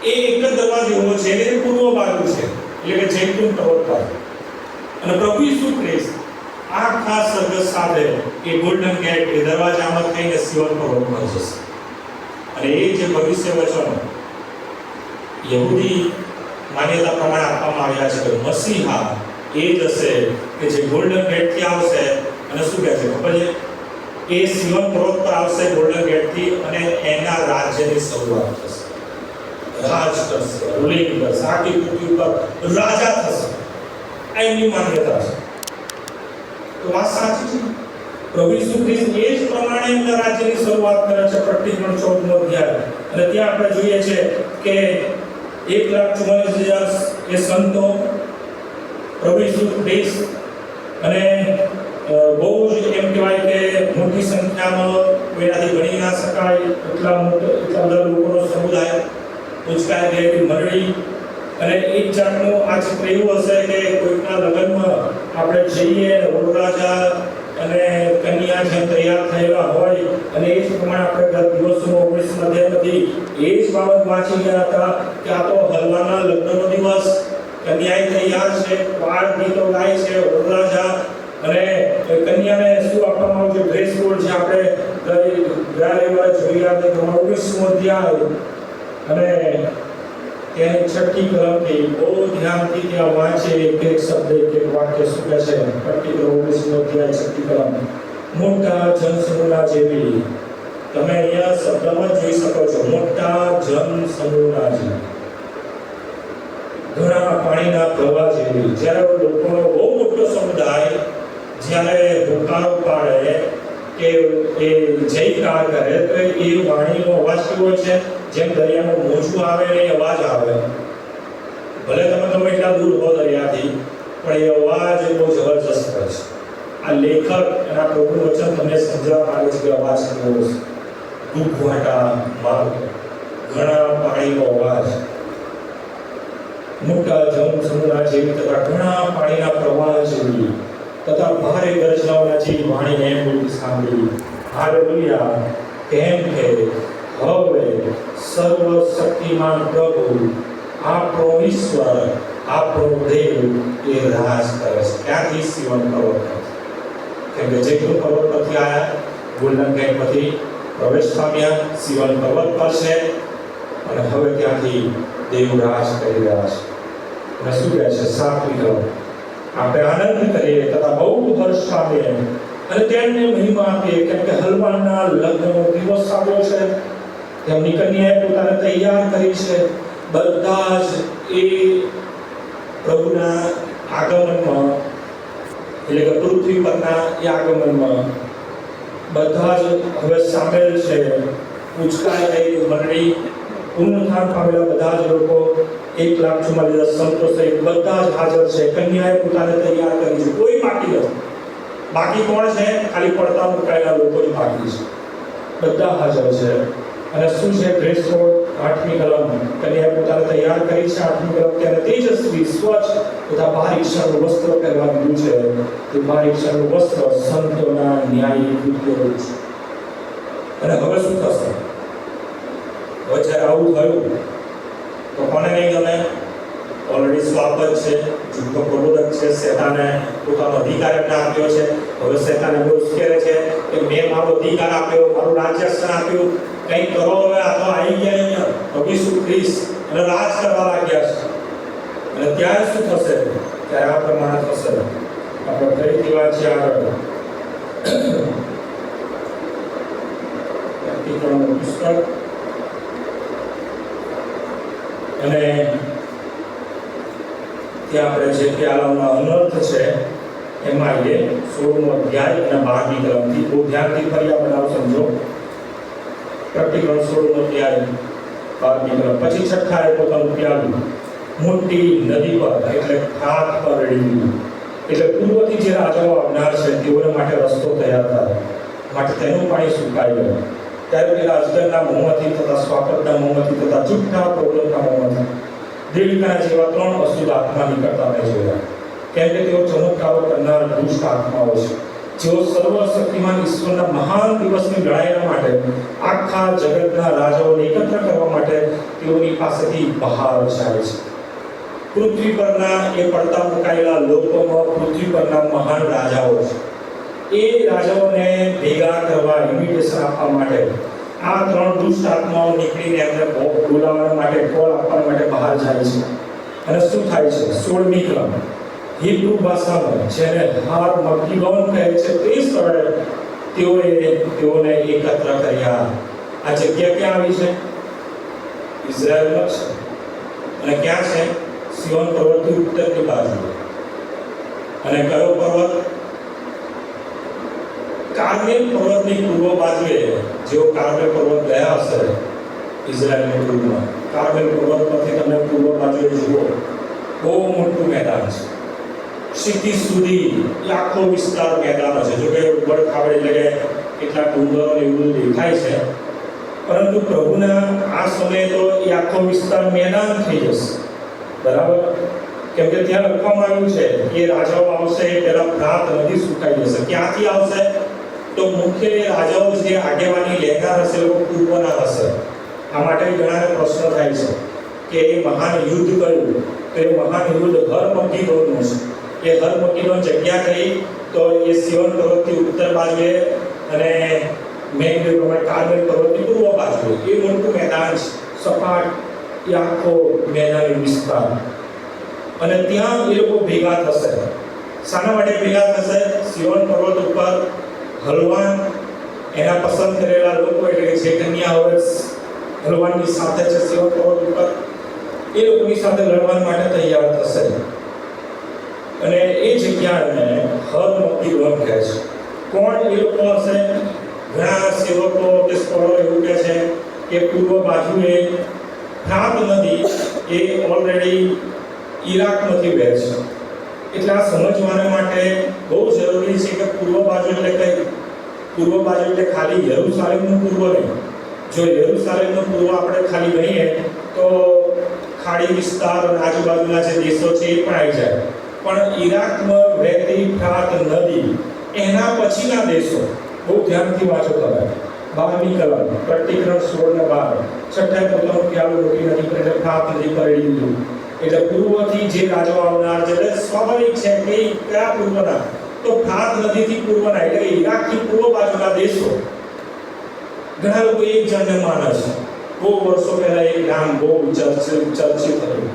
એ એક જ દરવાજો એવો છે કે પૂર્વ બાજુ છે, એટલે કે જૈતુન પર્વત બાજુ. અને પ્રભુ ઈસુ ખ્રિસ્ત આખા સરઘસ સાથે એ ગોલ્ડન ગેટ એ દરવાજામાં થઈને સિયોન પર્વત પર જશે. અને એ જે ભવિષ્ય વચનો યહૂદી માન્યતા પ્રમાણે આપવામાં આવ્યા છે કે મસીહા એ જ હશે કે જે ગોલ્ડન ગેટથી આવશે. અને શું કહે છે ખબર છે? એ સિયોન પર્વત પર આવશે ગોલ્ડન ગેટથી અને એના રાજ્યની શરૂઆત થશે, રાજ કરશે, રૂલિંગ કરશે, આખી પૃથ્વી ઉપર રાજા થશે. આ એમની માન્યતા છે. તો વાત સાચી છે. પ્રભુ ઈસુ ખ્રિસ્ત એ જ પ્રમાણે એમના રાજ્યની શરૂઆત કરે છે. પ્રકટીકરણ 14નો અધ્યાય. અને ત્યાં આપણે જોઈએ છે કે 1,44,000 એ સંતો, પ્રભુ ઈસુ ખ્રિસ્ત અને બહુ જ એમ કહેવાય કે મોટી સંખ્યામાં એનાથી ગણી ના શકાય એટલા બધા લોકોનો સમુદાય, ઉંચકાઈ ગયેલી મંડળી. અને એક જાતનું આ ચિત્ર એવું હશે કે કોઈકના લગ્નમાં આપણે જઈએ અને વરરાજા અને કન્યા જેમ તૈયાર થયેલા હોય અને એ જ પ્રમાણે આપણે દિવસોનો 19 અધ્યાયમાંથી એ જ બાબત વાંચી ગયા હતા કે આ તો હલવાના લગ્નનો દિવસ, કન્યા તૈયાર છે, બાળ ગીતો ગાય છે, વરરાજા અને કન્યાને શું આપવામાં આવ્યું છે? ડ્રેસ કોડ જે આપણે ગયા રવિવારે જોયા કે 19મો અધ્યાય અને તેની 6ઠ્ઠી કલમથી બહુ ધ્યાનથી ત્યાં વાંચે એક શબ્દ એક વાક્ય શું કહે છે? પ્રકટીકરણ 19મો અધ્યાય 6ઠ્ઠી કલમ. મોટા જનસમૂહના જેવી. તમે અહીંયા શબ્દમાં જોઈ શકો છો, મોટા જનસમૂહના જેવી, ઘણા પાણીના પ્રવાહ જેવી. જ્યારે લોકોનો બહુ મોટો સમુદાય જ્યારે હુંકારો પાડે કે એ જયકાર કરે તો એ વાણીનો અવાજ કેવો હોય છે? જેમ દરિયાનું મોજું આવે ને એ અવાજ આવે. ભલે તમે ગમે એટલા દૂર હો દરિયાથી, પણ એ અવાજ બહુ જબરજસ્ત હોય છે. આ લેખક એના પ્રભુનું વચન તમને સમજાવવા માંગે છે કે અવાજ કેવો છે. ઘૂંઘવાટા માર્ગ, ઘણા પાણીનો અવાજ, મોટા જનસમૂહના જેવી તથા ઘણા પાણીના પ્રવાહ જેવી તથા ભારે ગર્જનાઓના જેવી વાણીને એમ બોલતી સાંભળી. હાલેલુયા! કેમ કે હવે સર્વશક્તિમાન પ્રભુ આપણો ઈશ્વર, આપણો દેવ એ રાજ કરે છે. ક્યાંથી? સિયોન પર્વત. કેમ કે જૈતુન પર્વત પરથી આવ્યા, ગોલ્ડન ગેટ પરથી પ્રવેશ પામ્યા, સિયોન પર્વત પર છે અને હવે ત્યાંથી દેવ રાજ કરી રહ્યા છે. અને શું કહે છે? 7મી કલમ. આપણે આનંદ કરીએ તથા બહુ હર્ષ પામીએ અને તેમને મહિમા આપીએ, કેમ કે હલવાના લગ્નનો દિવસ આવ્યો છે. તેમની કન્યાએ પોતાને તૈયાર કરી છે. બધા જ એ પ્રભુના આગમનમાં, એટલે કે પૃથ્વી પરના એ આગમનમાં બધા જ હવે સામેલ છે. ઉચકાઈ ગયેલી મંડળી, પુનરુત્થાન પામેલા બધા જ લોકો, 1,44,000 સંતો સહિત બધા જ હાજર છે. કન્યાએ પોતાને તૈયાર કરી છે. કોઈ બાકી નથી. બાકી કોણ છે? ખાલી પડતા મુકાયેલા લોકો જ બાકી છે. બધા હાજર છે. અને શું છે? ડ્રેસ કોડ 8મી કલમ. કન્યાએ પોતાને તૈયાર કરી છે. 8મી કલમ. ત્યારે તેજસ્વી, સ્વચ્છ તથા બારીક્ષણનું વસ્ત્ર પહેરવા દીધું છે. તે બારીક્ષણનું વસ્ત્ર સંતોના ન્યાયી કૃત્યો છે. અને હવે શું થશે? હવે જ્યારે આવું થયું તો કોને નહીં ગમે? ઓલરેડી સ્વાપત છે, જૂઠો પ્રબોધક છે, શેતાને પોતાનો અધિકાર એમને આપ્યો છે. હવે શેતાને બહુ ઉશ્કેરે છે કે મેં મારો અધિકાર આપ્યો, મારું રાજ્યસ્થાન આપ્યું, કંઈક કરો, હવે આ તો આવી ગયા અહીંયા પ્રભુ ઈસુ ખ્રિસ્ત અને રાજ કરવા લાગ્યા છે. અને ત્યારે શું થશે? ત્યારે આ પ્રમાણે થશે. આપણે ફરીથી વાંચીએ આગળ. પ્રકટીકરણનું પુસ્તક અને ત્યાં આપણે જે પ્યાલાઓના અનર્થ છે એમાં એ 16મો અધ્યાય અને 12મી કલમથી બહુ ધ્યાનથી ફરી આપણે સમજો. પ્રકટીકરણ 16મો અધ્યાય 12મી કલમ. પછી છઠ્ઠાએ પોતાનું પ્યાલું મોટી નદી પર એટલે ખાત પર રેડી, એટલે પૂર્વથી જે રાજાઓ આવનાર છે તેઓને માટે રસ્તો તૈયાર થાય, માટે તેનું પાણી સુકાઈ ગયું. ત્યારે પેલા અજગરના મોંમાંથી તથા સ્વાપદના મોંમાંથી તથા જુઠ્ઠા પ્રબોધકના મોંમાંથી દેવિકાના જેવા 3 અશુદ્ધ આત્મા નીકળતા મેં જોયા. કેમ કે તેઓ ચમત્કારો કરનાર દુષ્ટ આત્માઓ છે, જેઓ સર્વશક્તિમાન ઈશ્વરના મહાન દિવસની લડાઈના માટે આખા જગતના રાજાઓને એકત્ર કરવા માટે તેઓની પાસેથી બહાર જાય છે. પૃથ્વી પરના એ પડતા મુકાયેલા લોકોમાં પૃથ્વી પરના મહાન રાજાઓ છે. એ રાજાઓને ભેગા કરવા, ઇન્વિટેશન આપવા માટે આ 3 દુષ્ટ આત્માઓ નીકળીને એમને બોલાવવા માટે, કોલ આપવા માટે બહાર જાય છે. અને શું થાય છે? 16મી કલમ. હિબ્રુ ભાષામાં જેને હાર મકીદોન કહે છે તે સ્થળે તેઓને એકત્ર કર્યા. આ જગ્યા ક્યાં આવી છે? ઇઝરાયલમાં છે. અને ક્યાં છે? સિયોન પર્વતની ઉત્તરની બાજુ. અને કયો પર્વત? કાર્મેલ પર્વતની પૂર્વ બાજુએ. જેઓ કાર્મેલ પર્વત ગયા હશે ઇઝરાયલની પૂર્વમાં, કાર્મેલ પર્વત પરથી તમે પૂર્વ બાજુએ જુઓ, બહુ મોટું મેદાન છે. ક્ષિતિજ સુધી આખો વિસ્તાર મેદાન છે. જો કે ઉપર ખાવડ એટલે કે કેટલાક ડુંગરો ને એવું દેખાય છે, પરંતુ પ્રભુના આ સમયે તો એ આખો વિસ્તાર મેદાન થઈ જશે. બરાબર? કેમ કે ત્યાં લખવામાં આવ્યું છે કે રાજાઓ આવશે પહેલા ફ્રાત નદી સુકાઈ જશે. ક્યાંથી આવશે? તો મુખ્ય રાજાઓ જે આગેવાની લેનાર હશે લોકો પૂર્વના હશે. આ માટે ઘણા પ્રશ્ન થાય છે કે એ મહાન યુદ્ધ કયું? તો એ મહાન યુદ્ધ હરમગીદોનનું છે. એ હરમગીદોન જગ્યા કઈ? તો એ સિયોન પર્વતની ઉત્તર બાજુએ અને કાર્મેલ પર્વતની પૂર્વ બાજુએ એ મોટું મેદાન છે, સપાટ એ આખો મેદાની વિસ્તાર. અને ત્યાં એ લોકો ભેગા થશે. શાના માટે ભેગા થશે? સિયોન પર્વત ઉપર હલવાન, એના પસંદ કરેલા લોકો, એટલે કે જે કન્યાઓ હલવાનની સાથે છે સિયોન પર્વત ઉપર, એ લોકોની સાથે લડવા માટે તૈયાર થશે. અને એ જગ્યાને હરમગીદોન કહે છે. કોણ એ લોકો હશે? ઘણા સેવકો કે સ્કોલર એવું કહે છે કે પૂર્વ બાજુએ ફ્રાત નદી એ ઓલરેડી ઈરાકમાંથી વહે છે. એટલે આ સમજવાના માટે બહુ જરૂરી છે કે પૂર્વ બાજુ એટલે કઈ? પૂર્વ બાજુ એટલે ખાલી યરૂશાલેમનું પૂર્વ નહીં. જો યરૂશાલેમનું પૂર્વ આપણે ખાલી ગણીએ તો ખાડી વિસ્તાર અને આજુબાજુના જે દેશો છે એ પણ આવી જાય. પણ ઈરાકમાં વહેતી ફ્રાત નદી એના પછીના દેશો, બહુ ધ્યાનથી વાંચો તમે. 12મી કલમ, પ્રકટીકરણ 16 ને 12. છઠ્ઠાએ પોતાનું પ્યાલું મોટી નદી પર એટલે ફ્રાત નદી પર રેડી દીધું. એટલે પૂર્વથી જે રાજાઓ આવનાર છે, એટલે સ્વાભાવિક છે કે કયા પૂર્વના? તો ફ્રાત નદીથી પૂર્વના, એટલે કે ઈરાકથી પૂર્વ બાજુના દેશો. ઘણા લોકો એક જણને માને છે. બહુ વર્ષો પહેલા એક નામ બહુ ચર્ચિત થયું,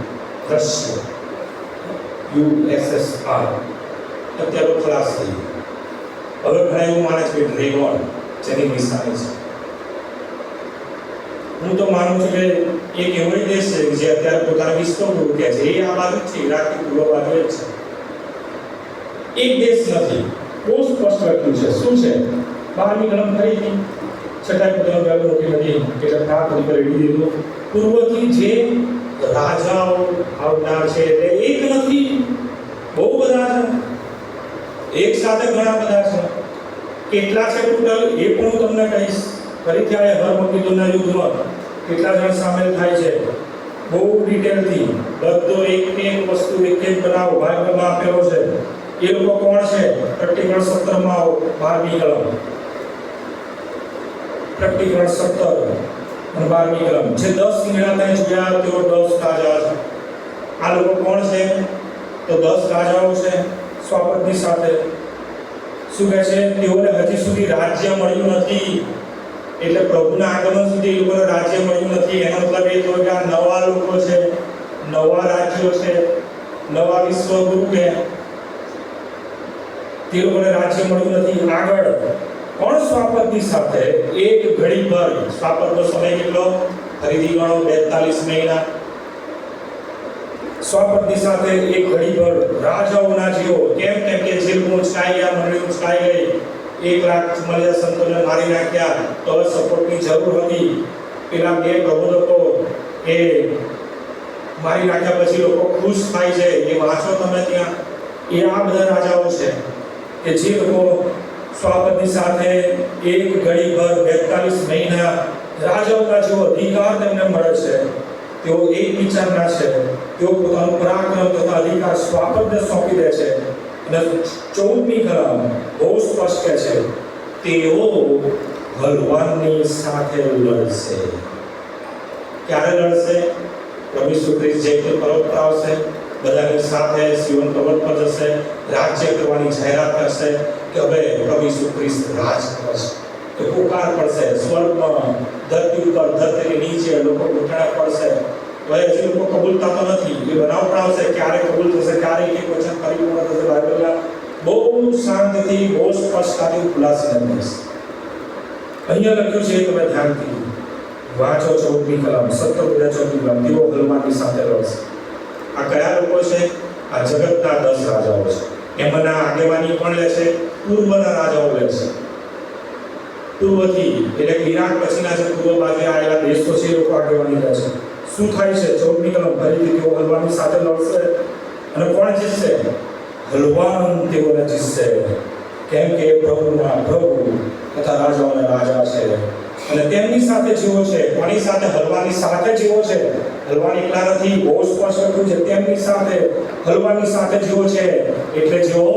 રશિયા, USSR. અત્યારે ખલાસ થઈ ગયું. હવે ઘણા એવું માને છે કે ડ્રેગોન જેની નિશાની છે. હું તો માનું છું કે એક એવો દેશ છે જે અત્યારે પોતાના વિશ્વગુરુ કહે છે, એ આ બાજુ છે, ઈરાકની પૂર્વ બાજુ જ છે. એક દેશ નથી, બહુ સ્પષ્ટ લખ્યું છે. શું છે? 12મી કલમ ફરીથી. છઠ્ઠાએ પોતાનું પ્યાલું મોટી નદી એટલે ફ્રાત નદી પર રેડી દીધું. પૂર્વથી જે રાજાઓ આવનાર છે એટલે એક નથી, બહુ બધા છે. એક સાથે ઘણા બધા છે. કેટલા છે ટોટલ એ પણ હું તમને કહીશ. ફરીથી આ હરમગીદોનના યુદ્ધમાં કેટલા જણ સામેલ થાય છે બહુ ડિટેલથી બધો એક વસ્તુ એક બનાવો ભાગમાં આપેલો છે. એ લોકો કોણ છે? પ્રકટીકરણ 17 માં 12મી કલમ. પ્રકટીકરણ 17 અને 12મી કલમ. જે 10 મેળા તમે જોયા તેઓ 10 રાજા છે. આ લોકો કોણ છે? તો 10 રાજાઓ છે સ્વાપદની સાથે. શું કહે છે? તેઓને હજી સુધી રાજ્ય મળ્યું નથી. એટલે પ્રભુના આગમન સુધી એ લોકોને રાજ્ય મળ્યું નથી. એનો મતલબ એ થયો કે આ નવા લોકો છે, નવા રાજ્યો છે, નવા વિશ્વગુરુ છે, તે લોકોને રાજ્ય મળ્યું નથી. આગળ પણ સ્વાપદની સાથે એક ઘડી ભર, સ્વાપદનો સમય કેટલો? ફરીથી ગણો 42 મહિના. સ્વાપદની સાથે એક ઘડી ભર રાજાઓના જેવો. કેમ? કેમ કે જેલમાં ઉંચકાઈ ગયા, મંડળી ઉંચકાઈ ગઈ, 1 લાખ મળ્યા, સંતોને મારી નાખ્યા, તો હવે સપોર્ટની જરૂર હતી. પેલા 2 પ્રબોધકો એ મારી નાખ્યા પછી લોકો ખુશ થાય છે. એ વાંચો તમે ત્યાં. એ આ બધા રાજાઓ છે કે જે લોકો સ્વાપદની સાથે એક ઘડી ભર 42 મહિના રાજાઓના જેવો અધિકાર તેમને મળે છે. તેઓ એક વિચારના છે. તેઓ પોતાનું પરાક્રમ તથા અધિકાર સ્વાપદને સોંપી દે છે. અને 14મી કલમ બહુ સ્પષ્ટ કહે છે, તેઓ બલવાનની સાથે લડશે. ક્યારે લડશે? પ્રભુ ઈસુ ખ્રિસ્ત જૈતુન પર્વત પર આવશે, બધાની સાથે સિયોન પર્વત પર જશે, રાજ્ય કરવાની જાહેરાત કરશે કે હવે પ્રભુ ઈસુ ખ્રિસ્ત રાજ કરશે. તો પુકાર પડશે સ્વર્ગમાં, ધરતી ઉપર, ધરતીની નીચે લોકો ઘૂંટણા પડશે. હવે હજી લોકો કબૂલતા તો નથી. એ બનાવડાવશે ક્યારે કબૂલ થશે, ક્યારે એક વચન પરિપૂર્ણ થશે. બાઇબલના બહુ શાંતિથી, બહુ સ્પષ્ટતાથી ખુલાસા કરીશ. અહીંયા લખ્યું છે, તમે ધ્યાનથી વાંચો. 14મી કલમ, 17-14મી કલમ. તેઓ બલવાનની સાથે લડશે. આ કયા લોકો છે? આ જગતના 10 રાજાઓ છે. એમના આગેવાની પણ લે છે, પૂર્વના રાજાઓ લે છે. પૂર્વથી એટલે ઈરાક પછીના જે પૂર્વ બાજુ આવેલા દેશો છે, એ લોકો આગેવાની લે છે. શું થાય છે? 14મી કલમ, ફરીથી તેઓ બલવાનની સાથે લડશે. અને કોણ જીતશે? બલવાન તેઓને જીતશે. કેમ કે પ્રભુના પ્રભુ તથા રાજાઓના રાજા છે. અને તેમની સાથે જેવો છે. કોની સાથે? હલવાની સાથે જેવો છે. હલવાન એકલા નથી, બહુ સ્પષ્ટ લખ્યું છે. તેમની સાથે, હલવાની સાથે જેવો છે. એટલે જેઓ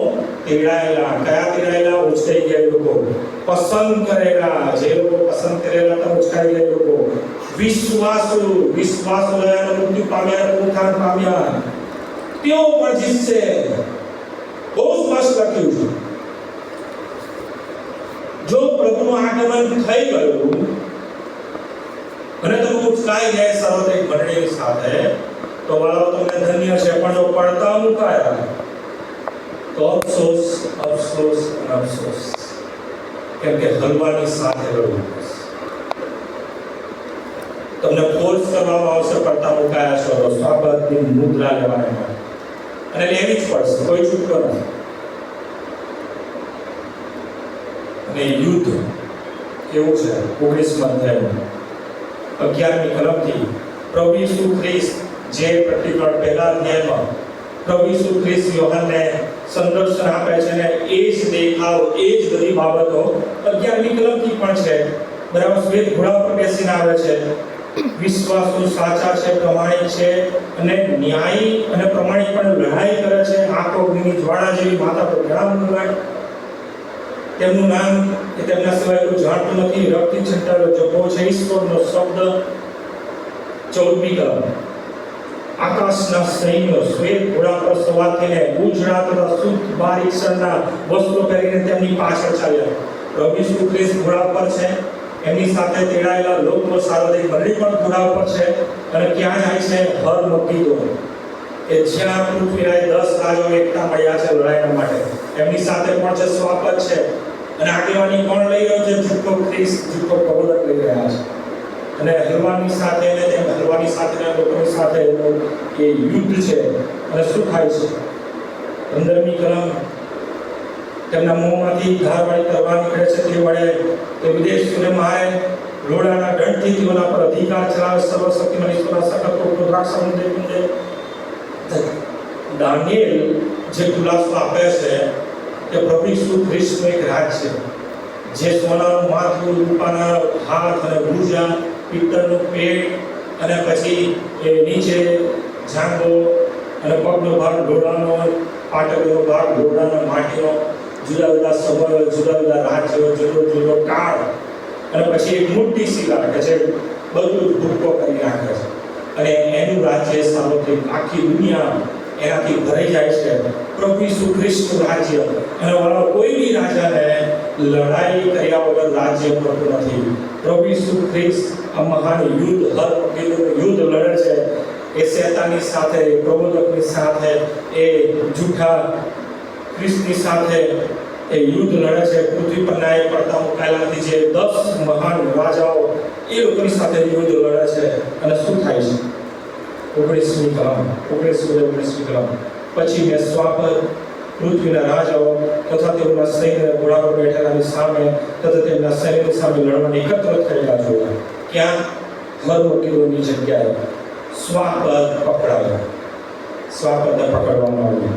તેડાયેલા. કયા તેડાયેલા? ઉચકાઈ ગયા લોકો. પસંદ કરેલા, જે લોકો પસંદ કરેલા તો ઉચકાઈ ગયા લોકો. વિશ્વાસુ લયા મૃત્યુ પામ્યા, પુનરુત્થાન પામ્યા, તેઓ પણ જીતશે. બહુ સ્પષ્ટ લખ્યું છે. જો પ્રભુનું આગમન થઈ ગયું અને તમે ઉચકાઈ ગયા સર્વત્રિક મંડળીની સાથે, તો વાળો તમને ધન્ય છે. પણ જો પડતા મુકાયા તો અફસોસ, અફસોસ અને અફસોસ. કેમ કે હલવાની સાથે લડવું પડશે. તમને ફોર્સ કરવામાં આવશે. પડતા મુકાયા છો તો સ્વાપદની મુદ્રા લેવાની માટે, અને લેવી જ પડશે. કોઈ છૂટકો નથી. અને યુદ્ધ કેવું છે? 19મા અધ્યાયમાં 11મી કલમથી પ્રભુ ઈસુ ખ્રિસ્ત જે પ્રતિકરણ પહેલા અધ્યાયમાં પ્રભુ ઈસુ ખ્રિસ્ત યોહાનને સંદર્શન આપે છે, ને એ જ દેખાવ, એ જ બધી બાબતો 11મી કલમથી પણ છે. બરાબર. શ્વેત ઘોડા પર બેસીને આવે છે. વિશ્વાસુ સાચા છે, પ્રમાણિક છે, અને ન્યાયી અને પ્રમાણિક પણ લડાઈ કરે છે. આંખો અગ્નિની જ્વાળા જેવી, માથા પર ઘણા મુગટ. તેમનું નામ એ તેમના સિવાય કોઈ જાણતું નથી. રક્તથી છંટાયેલો જપો છે ઈશ્વરનો શબ્દ. 14મી કલમ, આકાશના સૈન્યો શ્વેત ઘોડા પર સવાર થઈને ઉજળા તથા શુદ્ધ બારીક શણના વસ્ત્રો પહેરીને તેમની પાછળ ચાલ્યા. પ્રભુ ઈસુ ખ્રિસ્ત ઘોડા પર છે. એમની સાથે તેડાયેલા લોકો, સાર્વત્રિક મંડળી પણ ઘોડા પર છે. અને ક્યાં જાય છે? હર મગીદો, કે જ્યાં પૃથ્વીના 10 રાજાઓ એકઠા મળ્યા છે લડાઈના માટે. એમની સાથે પણ છે સ્વાપદ છે. અને આગેવાની કોણ લઈ રહ્યો છે? જૂઠો ખ્રિસ્ત, જૂઠો પ્રબોધક લઈ રહ્યા છે. અને હલવાની સાથે ને તેમ હલવાની સાથેના લોકોની સાથે એ યુદ્ધ છે. અને શું થાય છે? 15મી કલમ, તેમના મોંમાંથી ધારવાળી તલવાર નીકળે છે. તે વડે તે વિદેશીઓને મારે, લોડાના દંડથી તેઓના પર અધિકાર ચલાવે. સર્વશક્તિમાન ઈશ્વરના સખત કોપનો દ્રાક્ષારસને પીંજે. દાનિયેલ જે ખુલાસો આપે છે કે પ્રભુ ઈસુ ખ્રિસ્તનું એક રાજ છે, જે સોનાનું માથું, રૂપાના હાથ અને ભુજા, પિત્તળનું પેટ, અને પછી એ નીચે જાંઘો અને પગનો ભાગ લોડાનો, પાટકનો ભાગ લોડાનો, માટીનો, જુદા જુદા સમય, જુદા જુદા રાજ્યો, જુદો જુદો કાળ, અને પછી એક મોટી શિલા કે જે બધું ભૂકો કરી નાખે છે. અને એનું રાજ્ય સાર્વત્રિક આખી દુનિયા એનાથી ભરાઈ જાય છે. પ્રભુ ઈસુ ખ્રિસ્તનું રાજ્ય અને વાળો કોઈ બી રાજાને લડાઈ કર્યા વગર રાજ્ય મળતું નથી. પ્રભુ ઈસુ ખ્રિસ્ત આ મહાન યુદ્ધ લડે છે. એ શેતાનની સાથે, પ્રબોધકની સાથે, એ જૂઠા ખ્રિસ્તની સાથે એ યુદ્ધ લડે છે. પૃથ્વી પરના એ પડતા મુકાયેલાથી જે 10 મહાન રાજાઓ એ લોકોની સાથે યુદ્ધ લડે છે. અને શું થાય છે? 19મી કલમ પછી મેં સ્વાપર પૃથ્વીના રાજાઓ તથા તેઓના સૈન્ય ઘોડા પર બેઠેલાની સામે તથા તેમના સૈન્યની સામે લડવાની એકત્ર થયેલા જોયા. ક્યાં? હરમકીલોની જગ્યાએ સ્વાપદ પકડાયો. સ્વાપદને પકડવામાં આવ્યું.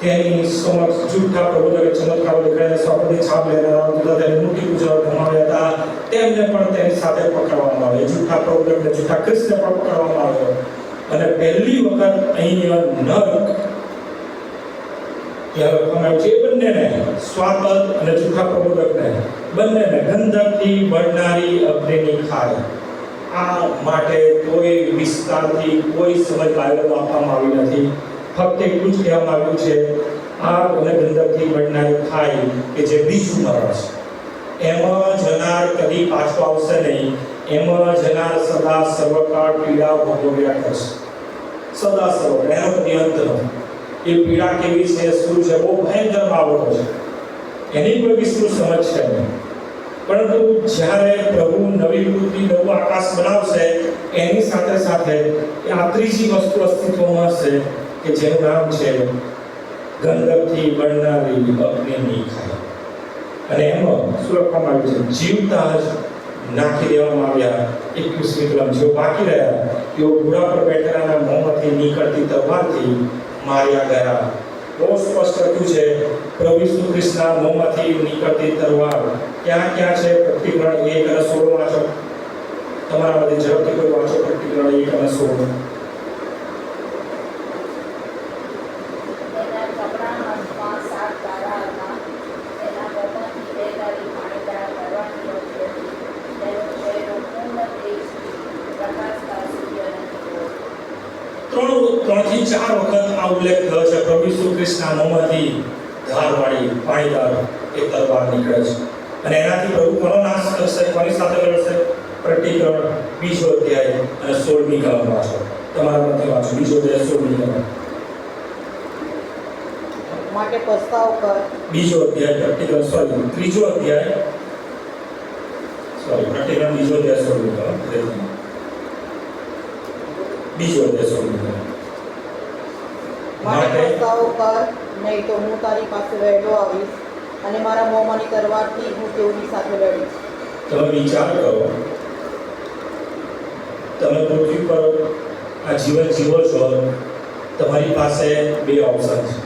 તેની સમક્ષ જૂઠા પ્રબોધકે ચમત્કારો દેખાડીને સ્વાપદની છાપ લેનારાઓ તથા તેની મૂર્તિ પૂજાઓ ગુમાવ્યા હતા તેમને પણ તેની સાથે પકડવામાં આવ્યા. જૂઠા પ્રબોધકને, જૂઠા ખ્રિસ્તને પણ પકડવામાં આવ્યો. અને પહેલી વખત અહીંયા નરક ત્યાં લખવામાં આવ્યું છે. એ બંનેને, સ્વાપદ અને જૂઠા પ્રબોધકને, બંનેને ગંધકથી બળનારી અગ્નિની ખાઈ. આ માટે કોઈ વિસ્તારથી કોઈ સમજ બાઇબલમાં આપવામાં આવી નથી. ફક્ત એટલું જ કહેવામાં આવ્યું છે, આગ અને ગંધકથી બળનારી ખાઈ કે જે બીજું મરણ છે. એમાં જનાર કદી પાછો આવશે નહીં. એમાં જનાર સદા સર્વકાળ પીડા ભોગવ્યા કરશે. સદા સર્વ, એનો કદી અંત નથી. એ પીડા કેવી છે, શું છે, બહુ ભયંકર બાબતો છે. એની કોઈ વિસ્તૃત સમજ છે નહીં. પરંતુ જ્યારે પ્રભુ નવી પૃથ્વી, નવું આકાશ બનાવશે, એની સાથે સાથે આ ત્રીજી વસ્તુ અસ્તિત્વમાં હશે કે જેનું નામ છે ગંધકથી બળનારી અગ્નિની ખાઈ. અને એમાં શું લખવામાં આવ્યું છે? જીવતા જ નાખી દેવામાં આવ્યા. 21મી કલમ. જેઓ બાકી રહ્યા તેઓ ઘોડા પર બેઠેલાના મોંમાંથી નીકળતી તલવારથી માર્યા ગયા. બહુ સ્પષ્ટ લખ્યું છે, પ્રભુ ઈસુ ખ્રિસ્તના મોંમાંથી નીકળતી તલવાર ક્યાં ક્યાં છે? પ્રકટીકરણ 1 અને 16 વાંચો. તમારા બધી ઝડપથી કોઈ વાંચો પ્રકટીકરણ 1 અને 16. ત્રણથી ચાર વખત આ ઉલ્લેખ થયો છે. પ્રભુ ઈસુ ખ્રિસ્તના મોંમાંથી ધારવાળી પાણીદાર એક તલવાર નીકળે છે. અને એનાથી પ્રભુ કોનો નાશ કરશે? કોની સાથે લડશે? પ્રકટીકરણ 2 અધ્યાય અને 16મી કલમ વાંચો. તમારા મતે વાંચો 2 અધ્યાય 16મી કલમ. માટે પસ્તાવ કર. 2 અધ્યાય પ્રકટીકરણ, સોરી 3 અધ્યાય, સોરી પ્રકટીકરણ 2 અધ્યાય 16મી કલમ. 2 અધ્યાય 16મી કલમ. માટે પસ્તાવ કર, નહીં તો હું તારી પાસે વહેલો આવીશ અને મારા મોંમાંની તલવારથી હું તેઓની સાથે લડીશ. તમે વિચાર કરો, તમે પૃથ્વી પર આ જીવન જીવો છો. તમારી પાસે 2 ઓપ્શન છે.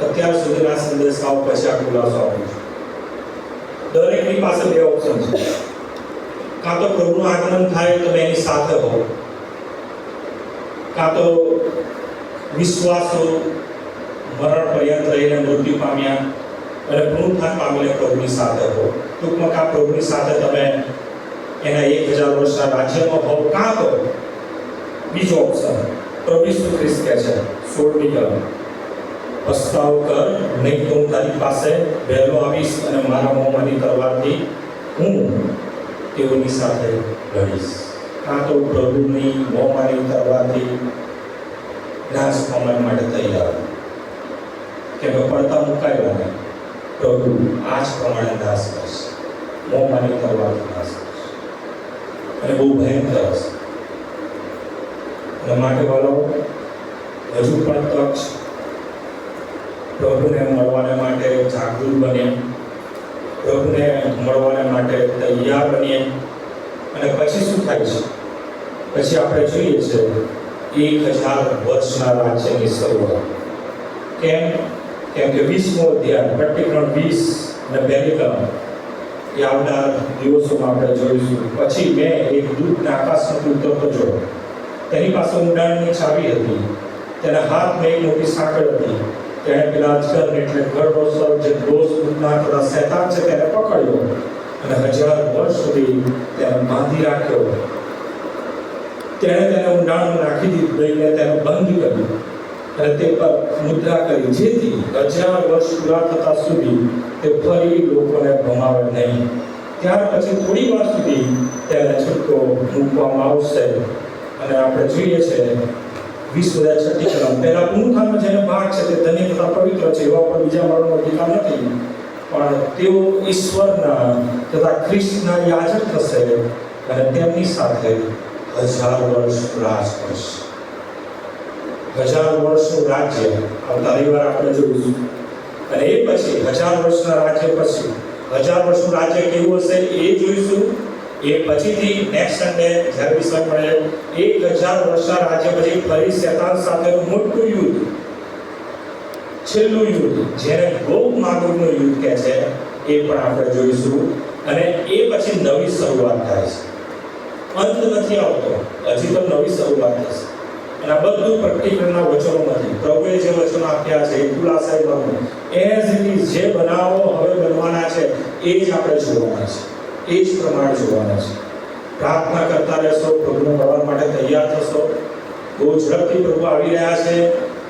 અત્યાર સુધીના સંદેશાઓ પછી આ ખુલાસો આપ્યો છે. દરેકની પાસે 2 ઓપ્શન છે. કાં તો પ્રભુનું આગમન થાય તમે એની સાથે હો, કાં તો વિશ્વાસો મરણ પર્યંત રહીને મૃત્યુ પામ્યા અને પુનરુત્થાન પામીને પ્રભુની સાથે હો. ટૂંકમાં કાં પ્રભુની સાથે તમે એના 1000 વર્ષના રાજ્યમાં હો, કાં તો બીજો ઓપ્શન પ્રભુ ઈસુ ખ્રિસ્ત કહે છે 16મી કલમ, પસ્તાવ કર, નહીં તો હું તારી પાસે વહેલો આવીશ અને મારા મોંમાંની તલવારથી હું તેઓની સાથે લડીશ. કાં તો પ્રભુની મોંમાંની તલવારથી નાશ પામવા માટે તૈયાર, કે પડતા મુકાયેલા પ્રભુ આ જ પ્રમાણે નાશ કરશે. મોંમાંની તલવારથી નાશ કરશે અને બહુ ભયંકર હશે. અને માટે વાળો હજુ પણ તક છે. પ્રભુને મળવાને માટે જાગૃત બને, પ્રભુને મળવાને માટે તૈયાર બનીએ. અને પછી શું થાય છે? પછી આપણે જોઈએ છે 1000 વર્ષના રાજ્યની શરૂઆત. કેમ? કેમ કે 20મો અધ્યાય પ્રકટીકરણ 20 અને 2મી કલમ એ આવનાર દિવસોમાં આપણે જોઈશું. પછી મેં એક દૂતને આકાશમાંથી ઉતરતો જોયો. તેની પાસે ઊંડાણની ચાવી હતી. તેના હાથમાં એક મોટી સાંકળ હતી. તેણે પેલા અજગરને, એટલે ગર્ભ જે દોષ ભૂતના તથા શૈતાન છે તેને પકડ્યો અને 1000 વર્ષ સુધી તેને બાંધી રાખ્યો. તેણે તેને ઊંડાણમાં નાખી દઈને તેને બંધ કર્યું અને તે પર મુદ્રા કરી, જેથી 1000 વર્ષ પૂરા થતા સુધી તે ફરી લોકોને ભમાવે નહીં. ત્યાર પછી થોડી વાર સુધી તેને છૂટકો મૂકવામાં આવશે. અને આપણે જોઈએ છે 20:6 કલમ, પહેલા પુનરુત્થાનનો જેનો ભાગ છે તે ધન્ય તથા પવિત્ર છે, એવા પર બીજા માળનો અધિકાર નથી, પણ તેઓ ઈશ્વરના તથા ખ્રિસ્તના યાજક થશે અને તેમની સાથે 1000 વર્ષ રાજ કરશે. 1000 વર્ષનું રાજ્ય આવતા રવિવારે આપણે જોઈશું. અને એ પછી 1000 વર્ષના રાજ્ય પછી 1000 વર્ષનું રાજ્ય કેવું હશે એ જોઈશું. એ પછીથી નેક્સ્ટ સન્ડે જ્યારે વિષય મળે 1000 વર્ષના રાજ્ય પછી ફરી શેતાન સાથેનું મોટું યુદ્ધ, છેલ્લું યુદ્ધ, જેને ગોગ માગોગનું યુદ્ધ કહે છે, એ પણ આપણે જોઈશું. અને એ પછી નવી શરૂઆત થાય છે. અંત નથી આવતો, હજી તો નવી શરૂઆત થશે. અને આ બધું પર્ટિક્યુલરના વચનોમાંથી પ્રભુએ જે વચનો આપ્યા છે એ ખુલાસાઈમાં એઝ ઇટ ઇઝ જે બનાવો હવે બનવાના છે એ જ આપણે જોવાના છે, એ જ પ્રમાણે જોવાના છે. પ્રાર્થના કરતા રહેશો, પ્રભુને મળવા માટે તૈયાર થશો. બહુ ઝડપથી પ્રભુ આવી રહ્યા છે.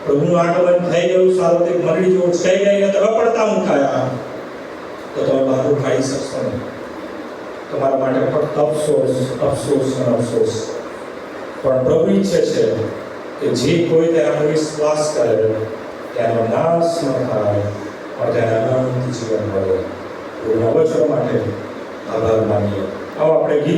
પ્રભુનું આગમન થઈ ગયું, સાર્વત્રિક મંડળી જો ઉચકાઈ ગઈ અને રપડતા મુકાયા તો તમે બહાર કાઢી શકશો નહીં. તમારા માટે ફક્ત અફસોસ, અફસોસ અને અફસોસ. પણ પ્રભુ ઈચ્છે છે કે જે કોઈ તેનામાં વિશ્વાસ કરે તેનો નાશ ન થાય પણ તેને અનંત જીવન મળે. પ્રભુના વચનો માટે આભાર માનીએ. આવો આપણે ગીત